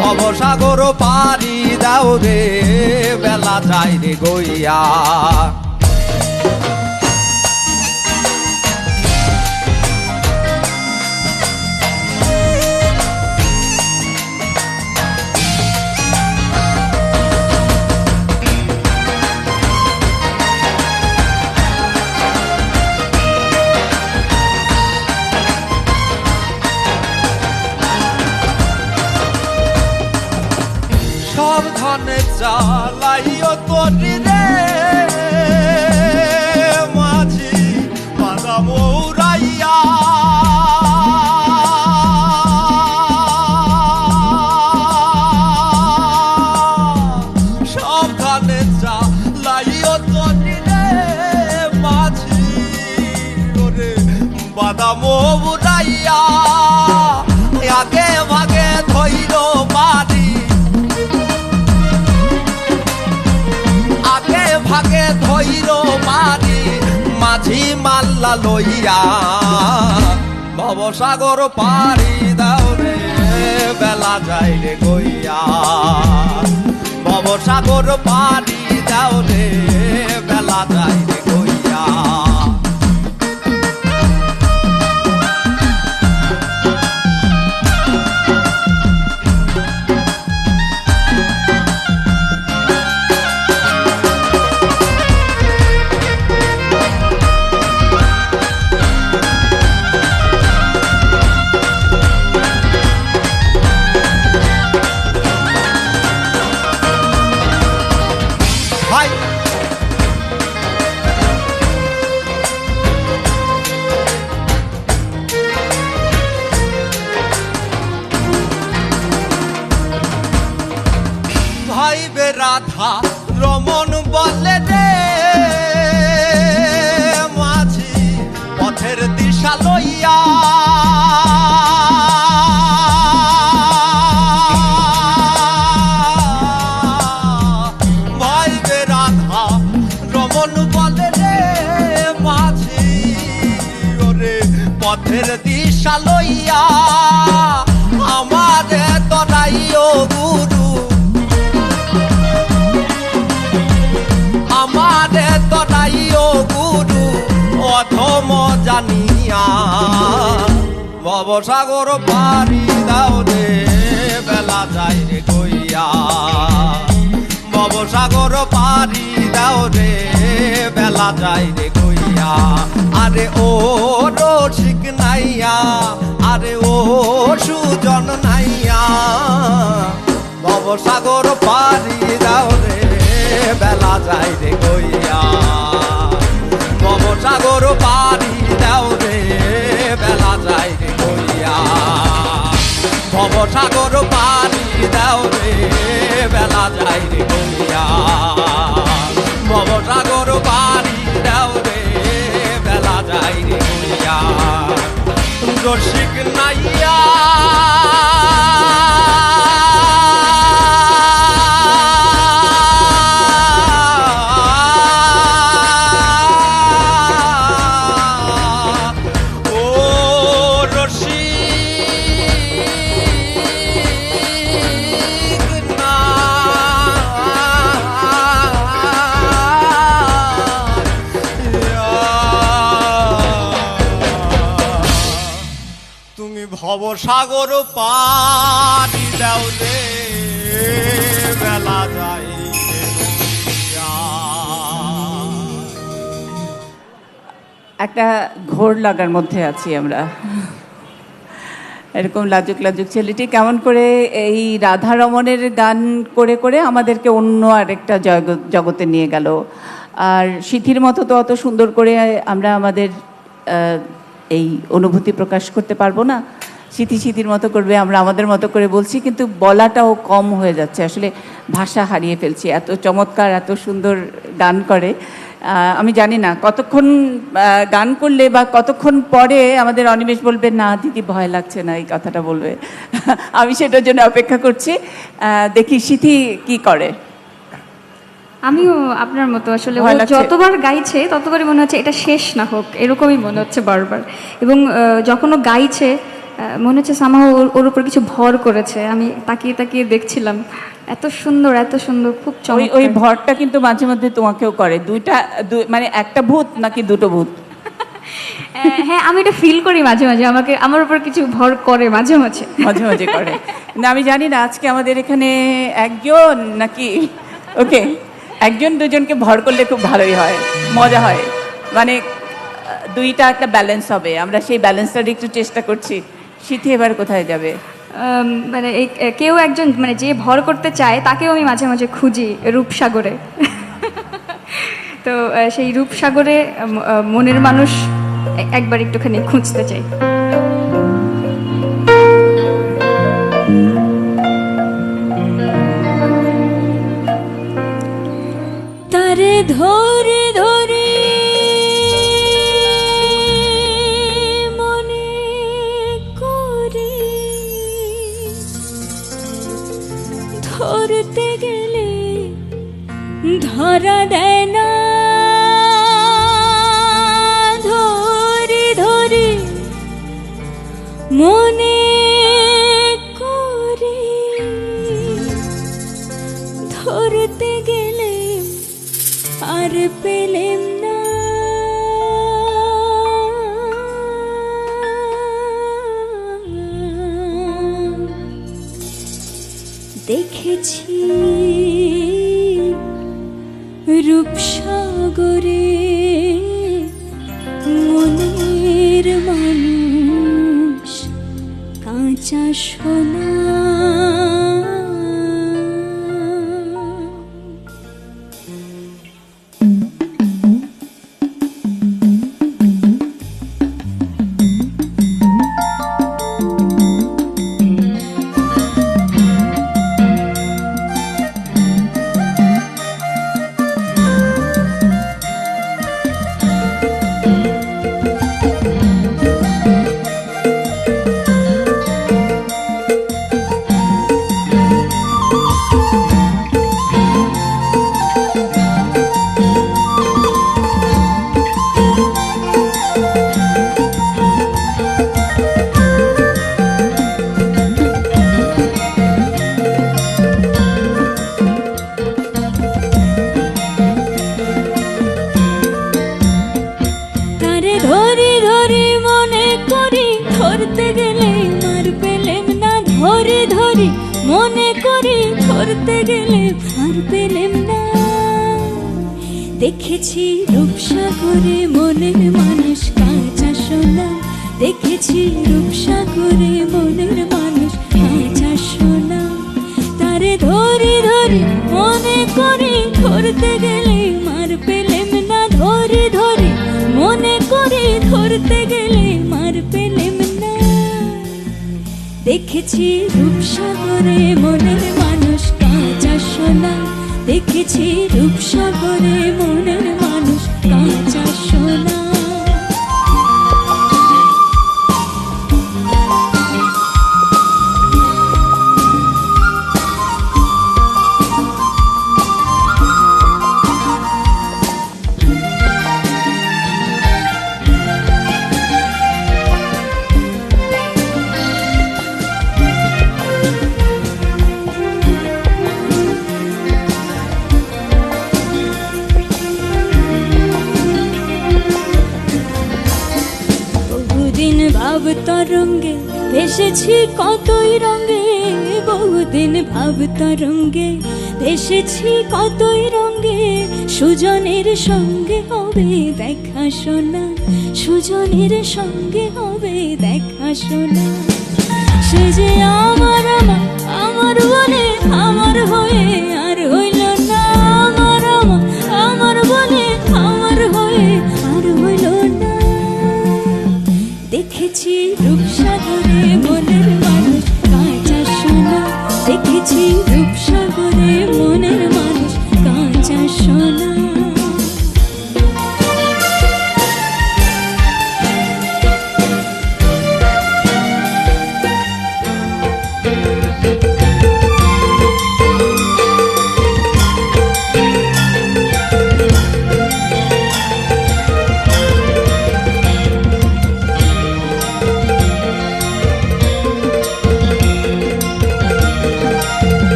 ভবসাগর পারি দাও রে বেলা যায় রে গইয়া সাবধানে চালাইও তরি রে মাঝি বাধা মৌরাইয়া সাবধানে চালাইও তরি রে মাঝি ওরে বাধা মৌরাইয়া আগে ভাগে ধৈর বাড়ি আগে ভাগে ধৈর মারি মাঝি মাল্লা লইয়া ভবসাগর পারি দাও রে বেলা যায় রে গইয়া ভবসাগর পারি দাও রে বেলা যায় রে গইয়া ভাইবে রাধা রমন বলে রে মাঝি পথের দিশা লইয়া ভাইবে রাধা রমন বলে রে মাঝি ওরে পথের দিশা লইয়া আমারে তরাইও গুরু আমারে তরাইও গুরু অথম জানিয়া ভবসাগর পারি দাও রে বেলা যায় রে গইয়া ভবসাগর পারি দাও রে বেলা যায় রে গইয়া আরে ও রসিক নাইয়া আরে ও সুজন নাইয়া ভবসাগর পারি দাও রে বেলা যায় রে গইয়া ভবসাগর পারি দাও রে বেলা যায় রে গইয়া ভবসাগর পারি দাও রে বেলা যায় রে গইয়া ভবসাগর পারি দাও রে বেলা যায় রে গইয়া রসিক নাইয়া ভবসাগর পারি দাও রে বেলা যায় একটা ঘোর লাগার মধ্যে আছি আমরা। এরকম লাজুক লাজুক ছেলেটি কেমন করে এই রাধা রমণের গান করে করে আমাদেরকে অন্য আরেকটা জগতে নিয়ে গেল। আর সিথির মতো তো অত সুন্দর করে আমরা আমাদের এই অনুভূতি প্রকাশ করতে পারবো না। সিথির মতো করবে, আমরা আমাদের মতো করে বলছি, কিন্তু বলাটাও কম হয়ে যাচ্ছে, আসলে ভাষা হারিয়ে ফেলছি। এত চমৎকার, এত সুন্দর গান করে। আমি জানি না কতক্ষণ গান করলে বা কতক্ষণ পরে আমাদের অনিমেষ বলবে না দিদি ভয় লাগছে না, এই কথাটা বলবে। আমি সেটার জন্য অপেক্ষা করছি, দেখি সিথি কি করে। আমিও আপনার মতো আসলে ও ভয় লাগছে? যতবার গাইছে ততবারই মনে হচ্ছে এটা শেষ না হোক, এরকমই মনে হচ্ছে বারবার। এবং যখন ও গাইছে মনে হচ্ছে সামাহ ওর উপর কিছু ভর করেছে। আমি তাকিয়ে তাকিয়ে দেখছিলাম, এত সুন্দর এত সুন্দর, খুব ওই চমৎকার। ভরটা কিন্তু মাঝে মধ্যে তোমাকেও করে। মানে একটা ভূত নাকি দুটো ভূত? হ্যাঁ, আমি এটা ফিল করি মাঝে মাঝে, আমার উপর কিছু ভর করে মাঝে মাঝে। মাঝে মাঝে করে না, আমি জানি না আজকে আমাদের এখানে একজন নাকি, ওকে, একজন দুজনকে ভর করলে খুব ভালোই হয়, মজা হয়, মানে দুইটা একটা ব্যালেন্স হবে। আমরা সেই ব্যালেন্সটার একটু চেষ্টা করছি। সিথি এবার কোথায় যাবে? মানে কেউ একজন, মানে যে ভর করতে চায় তাকেও আমি মাঝে মাঝে খুঁজি রূপসাগরে। তো সেই রূপসাগরে মনের মানুষ একবার একটুখানি খুঁজতে চাই। তারে ধরে ধরে মনে করে ধরতে গেলে ধরা দেয় না, ধরে ধরে মনে করে ধরতে গেলে আর পেলেম না। দেখেছি রূপসাগরে মনের মানুষ কাঁচা সোনা। ধরতে গেলে মার পেলেম না, ধরে ধরে মনে করি ধরতে গেলে মার পেলেম না। দেখেছি রূপসাগরে মনের মানুষ কাঁচা সোনা, দেখেছি রূপসাগরে মনের মানুষ কাঁচা সোনা। তারে ধরে ধরে মনে করি ধরতে গেলে মার পেলেম না, ধরে ধরে মনে করি ধরতে গেলে মার পেলেম না। দেখেছি রূপসাগরে মনের মানুষ কাঁচা সোনা, দেখেছি রূপসাগরে মনের মানুষ কাঁচা সোনা। ভাব তরঙ্গে ভেসেছি কতই রঙে, বহুদিন ভাব তরঙ্গে ভেসেছি কতই রঙে। সুজনের সঙ্গে হবে দেখা শোনা, সুজনের সঙ্গে হবে দেখা শোনা। সে যে আমার আমার আমার বলে আমার হয়ে আর হইল না, আমার আমার আমার বলে আমার হয়ে আর হইল না। দেখেছি রূপসাগরে মনের মানুষ কাঁচা সোনা, দেখেছি রূপসাগরে মনের মানুষ কাঁচা সোনা।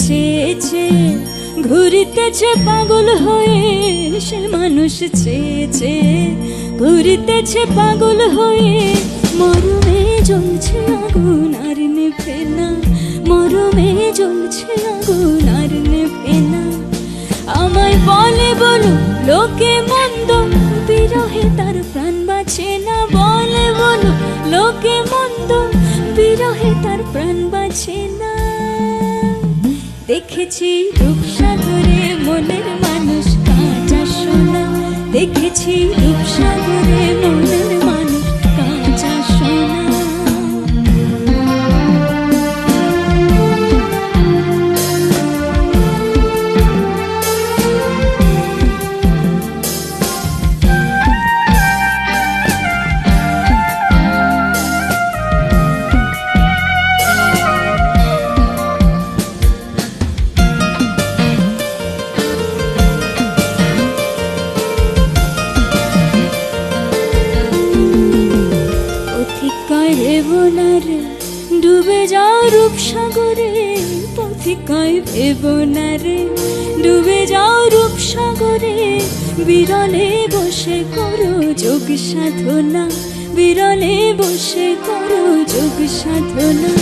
চেয়েছে ঘুরিতেছে পাগল হয়ে, সে মানুষ চেয়েছে ঘুরিতেছে পাগল হয়ে। মরমে জ্বলছে আগুন আর নেভে না, মরমে জ্বলছে আগুন আর নেভে না। আমায় বলে বলো লোকে মন্দ, বিরহে তার প্রাণ বাঁচে না। বলে বলো লোকে মন্দ, বিরহে তার প্রাণ বাঁচে না। দেখেছি রূপসাগরে মনের মানুষ কাঁচা সোনা, দেখেছি রূপসাগরে মনের মানুষ কাঁচা সোনা। ডুবে যাও রূপসাগরে, পথিকায় ভেবো না রে, ডুবে যাও রূপসাগরে। বিরলে বসে করো যোগ সাধনা, বিরলে বসে করো যোগ সাধনা।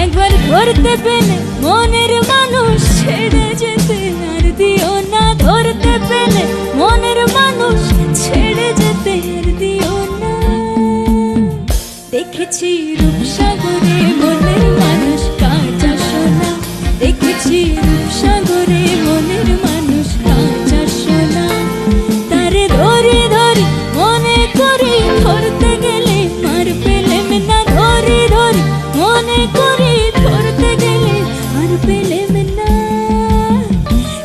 একবার ধরতে পেলে মনের মানুষ ছেড়ে যেতে আর দিও না, ধরতে পেলে মনের মানুষ ছেড়ে যেতে আর দিও না। দেখেছি রূপসাগরে মনের মানুষ কাঁচা সোনা, দেখেছি রূপসাগরে মনের মানুষ কাঁচা সোনা। তারে ধরে ধরে মনে করি ধরতে গেলে মার পেলেম না, ধরে ধরে মনে করি ধরতে গেলে আর পেলেম না।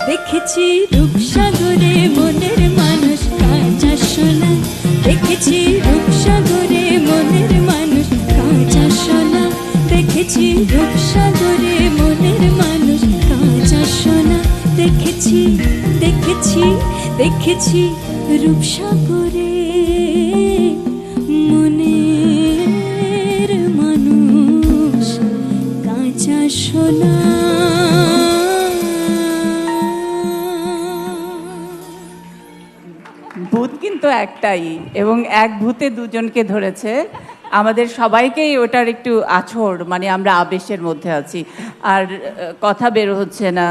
দেখেছি রূপসাগরে মনের মানুষ কাঁচা সোনা, দেখেছি রূপসাগরে মনের মানুষ কাঁচা সোনা, দেখেছি রূপসাগরে মনের মানুষ কাঁচা সোনা। দেখেছি দেখেছি দেখেছি রূপসাগরে মনের মানুষ কাঁচা সোনা। ভূত কিন্তু একটাই, এবং এক ভূতে দুজনকে ধরেছে। আমাদের সবাইকেই ওটার একটু আছড়, মানে আমরা আবেশের মধ্যে আছি, আর কথা বের হচ্ছে না।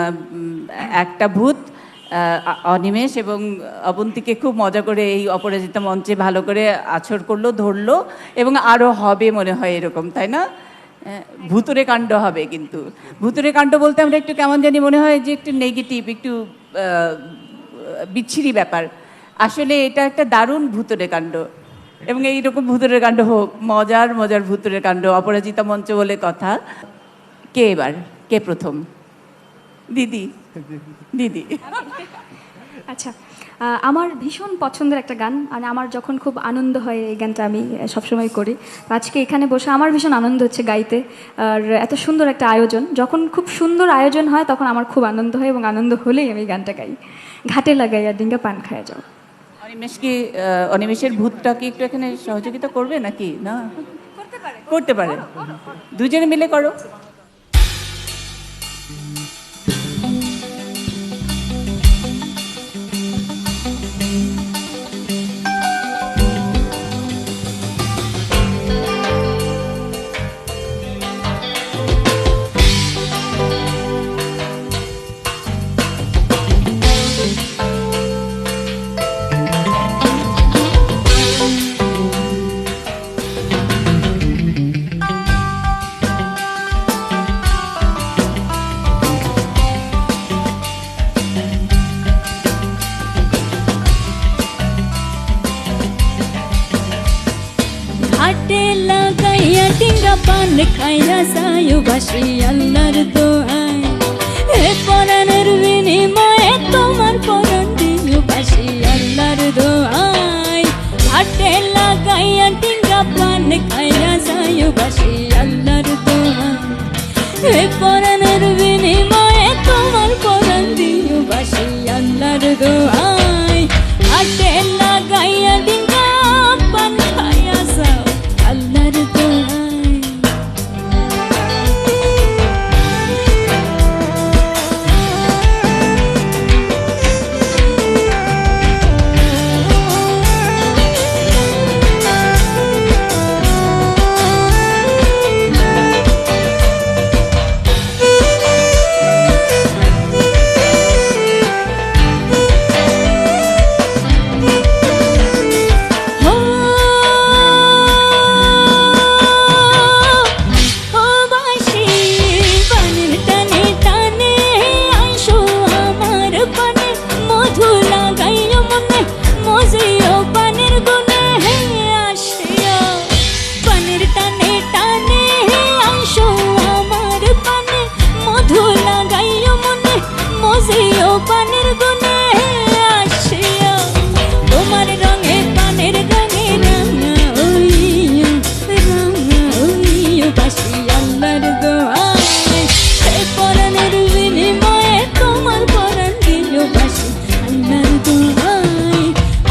একটা ভূত অনিমেষ এবং অবন্তীকে খুব মজা করে এই অপরাজিতা মঞ্চে ভালো করে আছড় করলো, ধরলো, এবং আরও হবে মনে হয় এরকম, তাই না? ভুতুরে কাণ্ড হবে। কিন্তু ভুতুরে কাণ্ড বলতে আমরা একটু কেমন জানি মনে হয় যে একটু নেগেটিভ, একটু বিচ্ছিরি ব্যাপার। আসলে এটা একটা দারুণ ভুতুরে কাণ্ড, এবং এইরকম ভুতুরে কাণ্ড হোক, মজার মজার ভুতুরে কাণ্ড। অপরাজিতা মঞ্চ বলে কথা। কে এবার, কে প্রথম? দিদি, দিদি। আচ্ছা, আমার ভীষণ পছন্দের একটা গান, আর আমার যখন খুব আনন্দ হয় এই গানটা আমি সবসময় করি। আজকে এখানে বসে আমার ভীষণ আনন্দ হচ্ছে গাইতে, আর এত সুন্দর একটা আয়োজন। যখন খুব সুন্দর আয়োজন হয় তখন আমার খুব আনন্দ হয়, এবং আনন্দ হলেই আমি গানটা গাই। ঘাটে লাগাই আর ডিঙ্গা পান খায় যাও। অনিমেষকে, অনিমেষের ভূতটা কি একটু এখানে সহযোগিতা করবে নাকি? না, করতে পারে, দুজনে মিলে করো। টিঙ্গা পান খাইয়া যায় বাসি আল্লাহর দোহাই হে পরাণের বিনিময়ে তোমার পরাণ দিও বাসি আল্লাহর দোহাই ঘাটে লাগাইয়া টিঙ্গা পান খাইয়া যায় বাসি আল্লাহর দোহাই হে পরাণের বিনিময়ে তোমার পরাণ দিও বাসি আল্লাহর দোহাই ঘাটে লাগাইয়া টিঙ্গা পান খাইয়া যাও আল্লাহর দোহাই পানের গুনে আসিয়া তোমার রঙে পানের রঙে রাঙা হইয়া বাসি আল্লাহর দোহাই হে পরাণের বিনিময়ে তোমার পরাণ দিও বাসি আল্লাহর দোহাই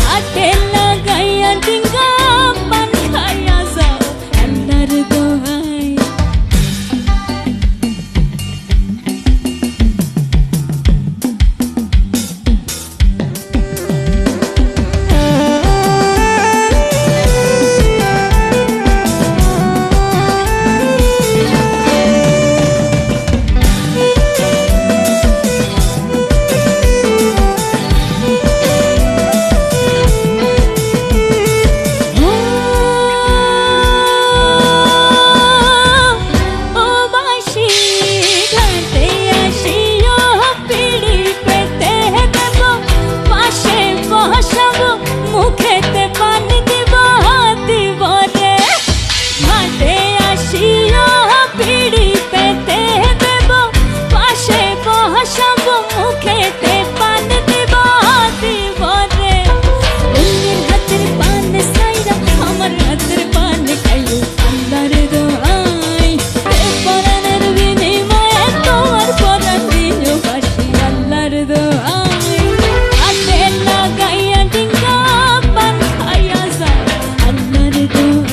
হাতে লাগাইয়া টিঙ্গা পান খাইয়া যাও আল্লাহর দোহাই মুখেতে পানি দিব দিব রে ঘাটে আসিয়া পিড়ি পেতে দেব পাশে বসাব মুখেতে পানি দিব দিব রে অন্যের হাতের পান সাইরা আমার হাতের পান খাইও আল্লাহর দোহাই হে পরাণের বিনিময়ে তোমার পরাণ দিও বাসি আল্লাহর দোহাই হাতে লাগাইয়া টিঙ্গা পান খাইয়া যাও আল্লাহর দোহাই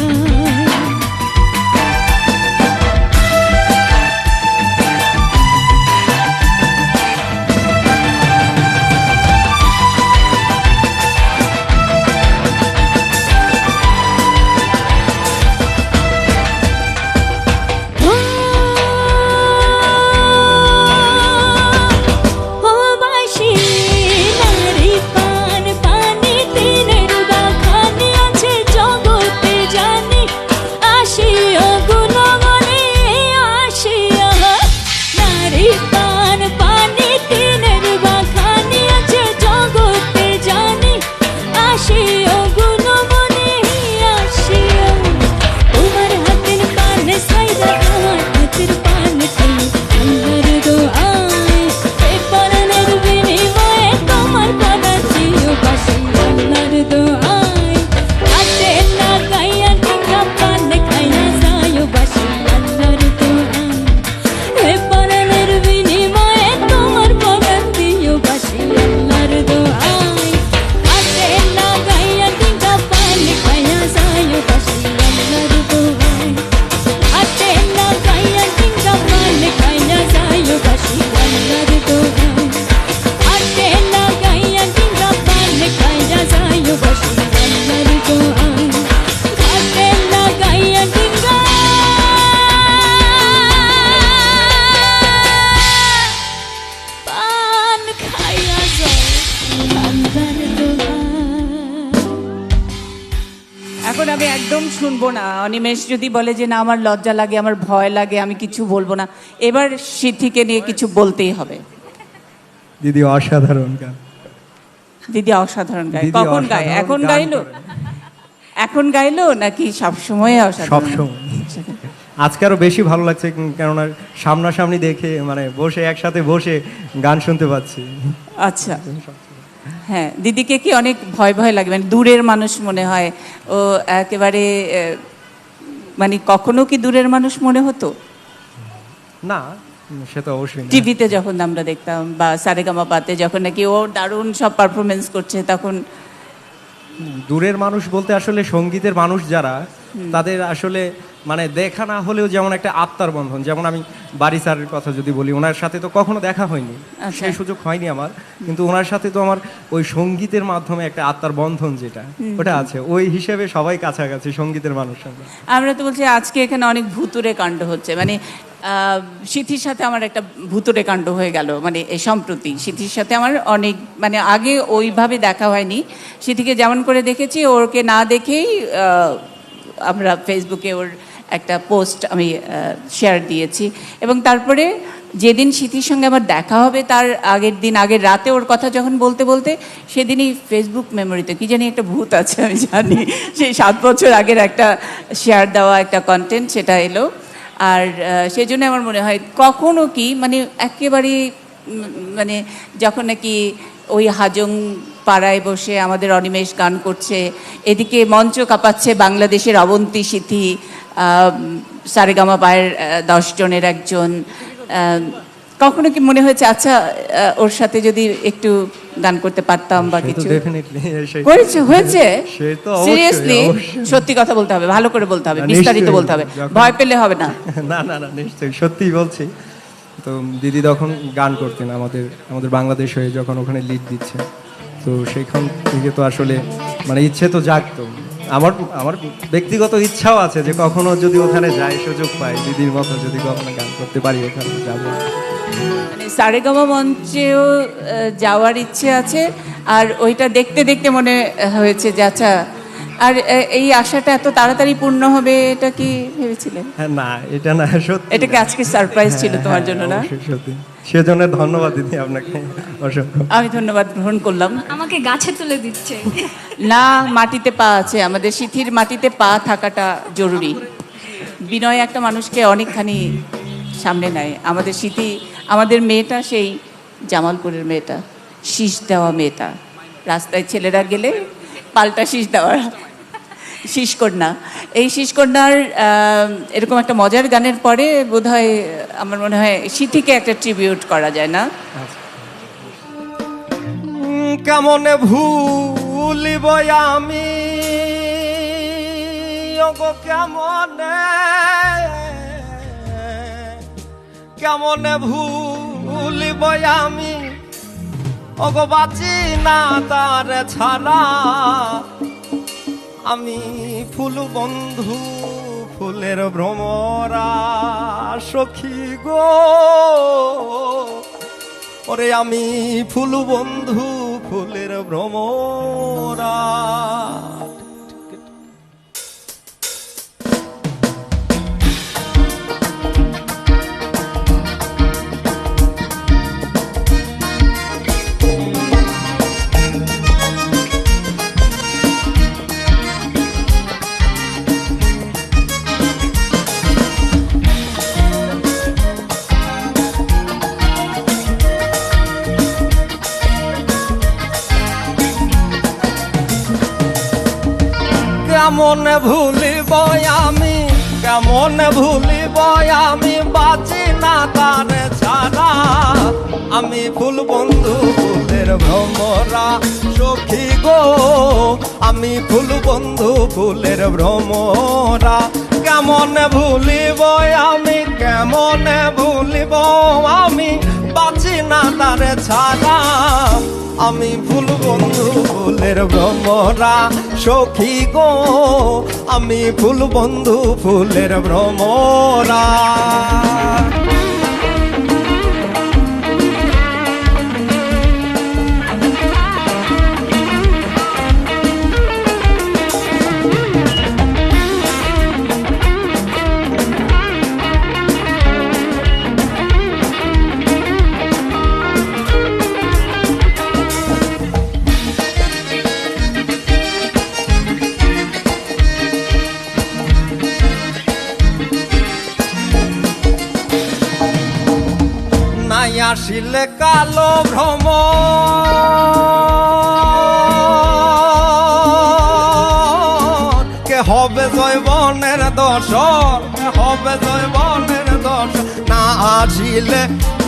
ও বাসি নারী পান পানি তিনের বাখানি আছে জগতে জানি আসিও গুণগণে আসিও নারী পান পানি তিনের বাখানি আছে জগতে জানি আসিও গুণগণে আসিও তোমার হাতের পান সাইরা আমার হাতের পান খাইও আল্লাহর দোহাই হে পরাণের বিনিময়ে তোমার পরাণ দিও বাসি আল্লাহর দোহাই হাতে লাগাইয়া টিঙ্গা পান খাইয়া যাও বাসি আল্লাহর দোহাই হে পরাণের বিনিময়ে তোমার পরাণ দিও বাসি আল্লাহর দোহাই হাতে লাগাইয়া টিঙ্গা পান খাইয়া যাও বাসি আল্লাহর দোহাই হাতে লাগাইয়া টিঙ্গা পান খাইয়া যাও বাসি আল্লাহর দোহাই হাতে লাগাইয়া টিঙ্গা পান খাইয়া যাও বাসি আল্লাহর দোহাই হাতে লাগাইয়া টিঙ্গা পান খাইয়া যাও আল্লাহর দোহাই এখন আমি একদম শুনবো না। অনিমেষ যদি বলে যে না আমার লজ্জা লাগে, আমার ভয় লাগে, আমি কিছু বলবো না, এবার সিদ্ধিকে নিয়ে কিছু বলতেই হবে। দিদি অসাধারণ গান। দিদি অসাধারণ গায়। দিদি কখন গায়? অসাধারণ এখন গান গাইলো? করেন। এখন গাইলো নাকি সবসময় অসাধারণ? সবসময়। আজকে আরো বেশি ভালো লাগছে কেননা সামনাসামনি দেখে মানে বসে একসাথে বসে গান শুনতে পাচ্ছি। আচ্ছা, হ্যাঁ, দিদিকে কি অনেক ভয় ভয় লাগে, মানে দূরের মানুষ মনে হয়? ও একেবারে মানে কখনো কি দূরের মানুষ মনে হতো? না, সে তো অবশ্যই না। টিভিতে যখন আমরা দেখতাম বা সারেগামাপাতে যখন নাকি ও দারুণ সব পারফরমেন্স করছে, তখন দূরের মানুষ বলতে আসলে সঙ্গীতের মানুষ যারা, তাদের আসলে মানে দেখা না হলেও যেমন একটা আত্মার বন্ধন। যেমন আমি বারি স্যারের কথা যদি বলি, ওনার সাথে তো কখনো দেখা হয়নি, আচ্ছা। সেই সুযোগ হয়নি আমার, কিন্তু ওনার সাথে তো আমার ওই সঙ্গীতের মাধ্যমে একটা আত্মার বন্ধন যেটা ওটা আছে, ওই হিসেবে সবাই কাছাকাছি সঙ্গীতের মানুষ আমরা। আমরা তো বলছি আজকে এখানে অনেক ভুতুরে কাণ্ড হচ্ছে, মানে সিথির সাথে আমার একটা ভুতুরে কাণ্ড হয়ে গেল, মানে এই সম্প্রতি সিথির সাথে আমার অনেক, মানে আগে ওইভাবে দেখা হয়নি। সিথিকে যেমন করে দেখেছি, ওকে না দেখেই আমরা ফেসবুকে ওর একটা পোস্ট আমি শেয়ার দিয়েছি, এবং তারপরে যেদিন সিথির সঙ্গে আমার দেখা হবে তার আগের রাতে ওর কথা যখন বলতে বলতে, সেদিনই ফেসবুক মেমোরিতে কি জানি একটা ভূত আছে, আমি জানি, সেই 7 বছর আগের একটা শেয়ার দেওয়া একটা কন্টেন্ট সেটা এলো। আর সেই জন্য আমার মনে হয় কখনো কি মানে একেবারে মানে যখন নাকি ওই হাজং পাড়ায় বসে আমাদের অনিমেষ গান করছে, এদিকে মঞ্চ কাঁপাচ্ছে বাংলাদেশের অবন্তী সিথি, সারেগামা পায়ের 10 জনের একজন, কখনো কি মনে হয়েছে আচ্ছা ওর সাথে যদি একটু গান করতে পারতাম বা কিছু? হয়েছে সে তো অবশ্যই, সিরিয়াসলি, অবশ্যই। সত্যি কথা বলতে হবে, ভালো করে বলতে হবে, না, বিস্তারিত নিশ্চয়ই। বলতে হবে, যখন- ভয় পেলে হবে না। না না না, নিশ্চয়ই সত্যিই বলছি। তো দিদি তখন গান করতেন আমাদের বাংলাদেশ হয়ে, যখন ওখানে লিড দিচ্ছে, তো সেইখান থেকে তো আসলে মানে ইচ্ছে তো জাগতো। আমার ব্যক্তিগত ইচ্ছাও আছে যে কখনো যদি ওখানে যাই, সুযোগ পাই, দিদির মতো যদি কখনো গান করতে পারি ওখানে যাবো। মানে সারেগামা মঞ্চেও যাওয়ার ইচ্ছে আছে, আর ওইটা দেখতে দেখতে মনে হয়েছে যে আচ্ছা, আর এই আশাটা এত তাড়াতাড়ি পূর্ণ হবে এটা কি ভেবেছিলেন? হ্যাঁ, না এটা না, সত্যি এটা কি আজকে সারপ্রাইজ ছিল হ্যাঁ, তোমার হ্যাঁ, জন্য না? অবশ্যই, সত্যি। সেজন্য ধন্যবাদ দিদি আপনাকে অসংখ্য। আমি ধন্যবাদ গ্রহণ করলাম। আমাকে গাছে তুলে দিচ্ছে। না, মাটিতে পা আছে, আমাদের সিথির মাটিতে পা থাকাটা জরুরি। বিনয় একটা মানুষকে অনেকখানি সামনে নেয়। আমাদের সিথি, আমাদের মেয়েটা সেই জামালপুরের মেয়েটা, শীষ দেওয়া মেয়েটা, রাস্তায় ছেলেরা গেলে পাল্টা শীষ দেওয়া শীষকন্যা। এই শীষকন্যার এরকম একটা মজার গানের পরে বোধহয় আমার মনে হয় সিথিকে একটা ট্রিবিউট করা যায় না? কেমনে ভুলিব আমি, ওগো কেমনে ভুলিব আমি, ওগো বাঁচি না তার ছাড়া। আমি ফুল বন্ধু ফুলের ভ্রমরা সখী গো, ওরে আমি ফুল বন্ধু ফুলের ভ্রমরা। কেমন ভুলিব আমি, কেমন ভুলিব আমি, বাঁচি না তার ছাড়া। আমি ফুল বন্ধু ফুলের ভ্রমরা সখী গো, আমি ফুল বন্ধু ফুলের ভ্রমরা। কেমন ভুলিব আমি, কেমন ভুলিব আমি, বাঁচি না তার ছাড়া। আমি ফুল বন্ধু ফুলের ভ্রমরা সখী গো, আমি ফুল বন্ধু ফুলের ভ্রমরা। নাই আসিলে কালো ভ্রম কে হবে জৈবনের দর্শন, কে হবে জৈবনের দর্শন, না আসিলে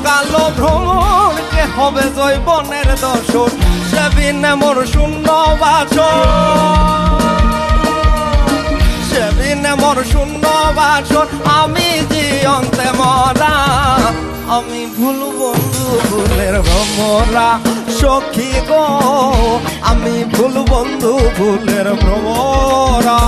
কালো ভ্রমণ কে হবে জৈবনের দর্শন, সে বিনে মোর শূন্য বাসন, সে বিনে মোর শূন্য বাসন, আমি জীবন্তে মরা, আমি ভুল বন্ধু ভুলের ভ্রমরা, সখী গো আমি ভুল বন্ধু ভুলের ভ্রমরা।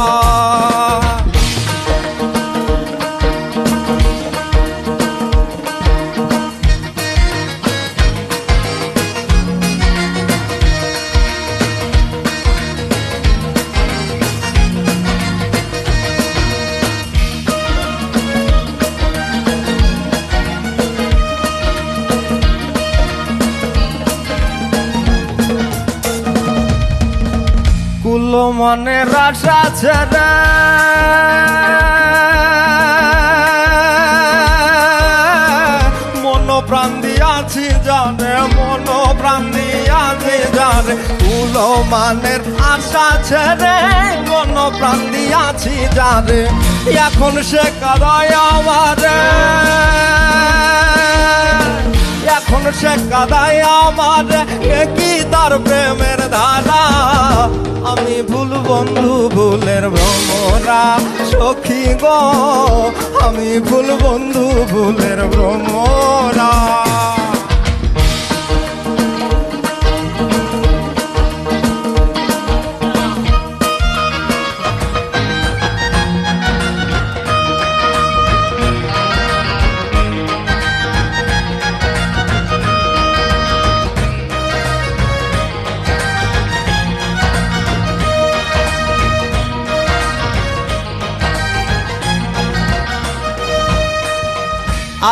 কুলো মনের আশা ছেড়ে মন প্রাণ দিয়াছি জানে, মন প্রাণ দিয়াছি জানে, কুলো মানের আশা ছেড়ে মন প্রাণ দিয়াছি জানে, এখন সে কাদায় আমারে, এখন সে কাদায় আমারে, কি তার প্রেমের ধারা, আমি ভুল বন্ধু ভুলের ভ্রমরা, সখী গো আমি ভুল বন্ধু ভুলের ভ্রমরা।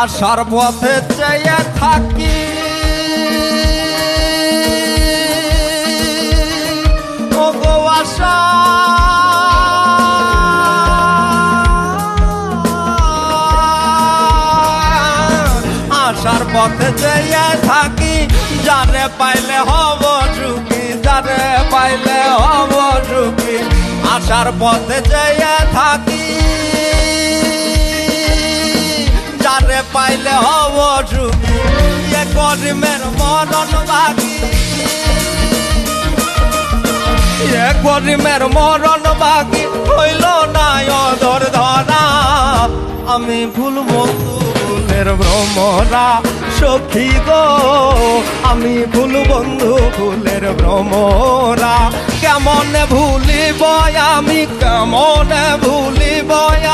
আসার পথে চেয়ে থাকি ও গো আশা, আসার পথে চেয়ে থাকি, যারে পাইলে হব সুখী, যারে পাইলে হব সুখী, আসার পথে চেয়ে থাকি, যারে পাইলে হব সুখী, এ করিমের মরণ বাকি, এ করিমের মরণ বাকি, হইল না অদর ধরা, আমি ভুল বন্ধু ভুলের ভ্রমরা, সখী গো আমি ভুল বন্ধু ভুলের ভ্রমরা, কেমনে ভুলিব আমি, কেমনে ভুলিব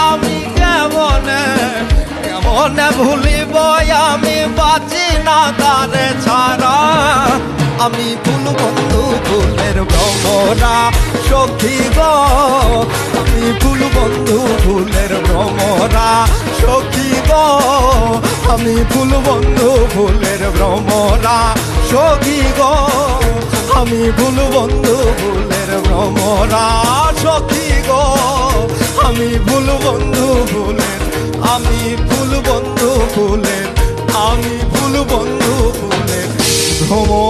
আমি, কেমনে কেমনে ভুলিব আমি, বাঁচি না তারে ছাড়া, আমি ভুল বন্ধু ভুলের ভ্রমরা, সখী গো আমি ভুল বন্ধু ভুলের ভ্রমরা, সখী গো আমি ভুল বন্ধু ভুলের ভ্রমরা, সখী গো আমি ভুল বন্ধু ভুলের ভ্রমরা, সখী গো আমি ভুল বন্ধু ভুলের, আমি ভুল বন্ধু ভুলের, আমি ভুল বন্ধু ভুলের ভ্রমরা।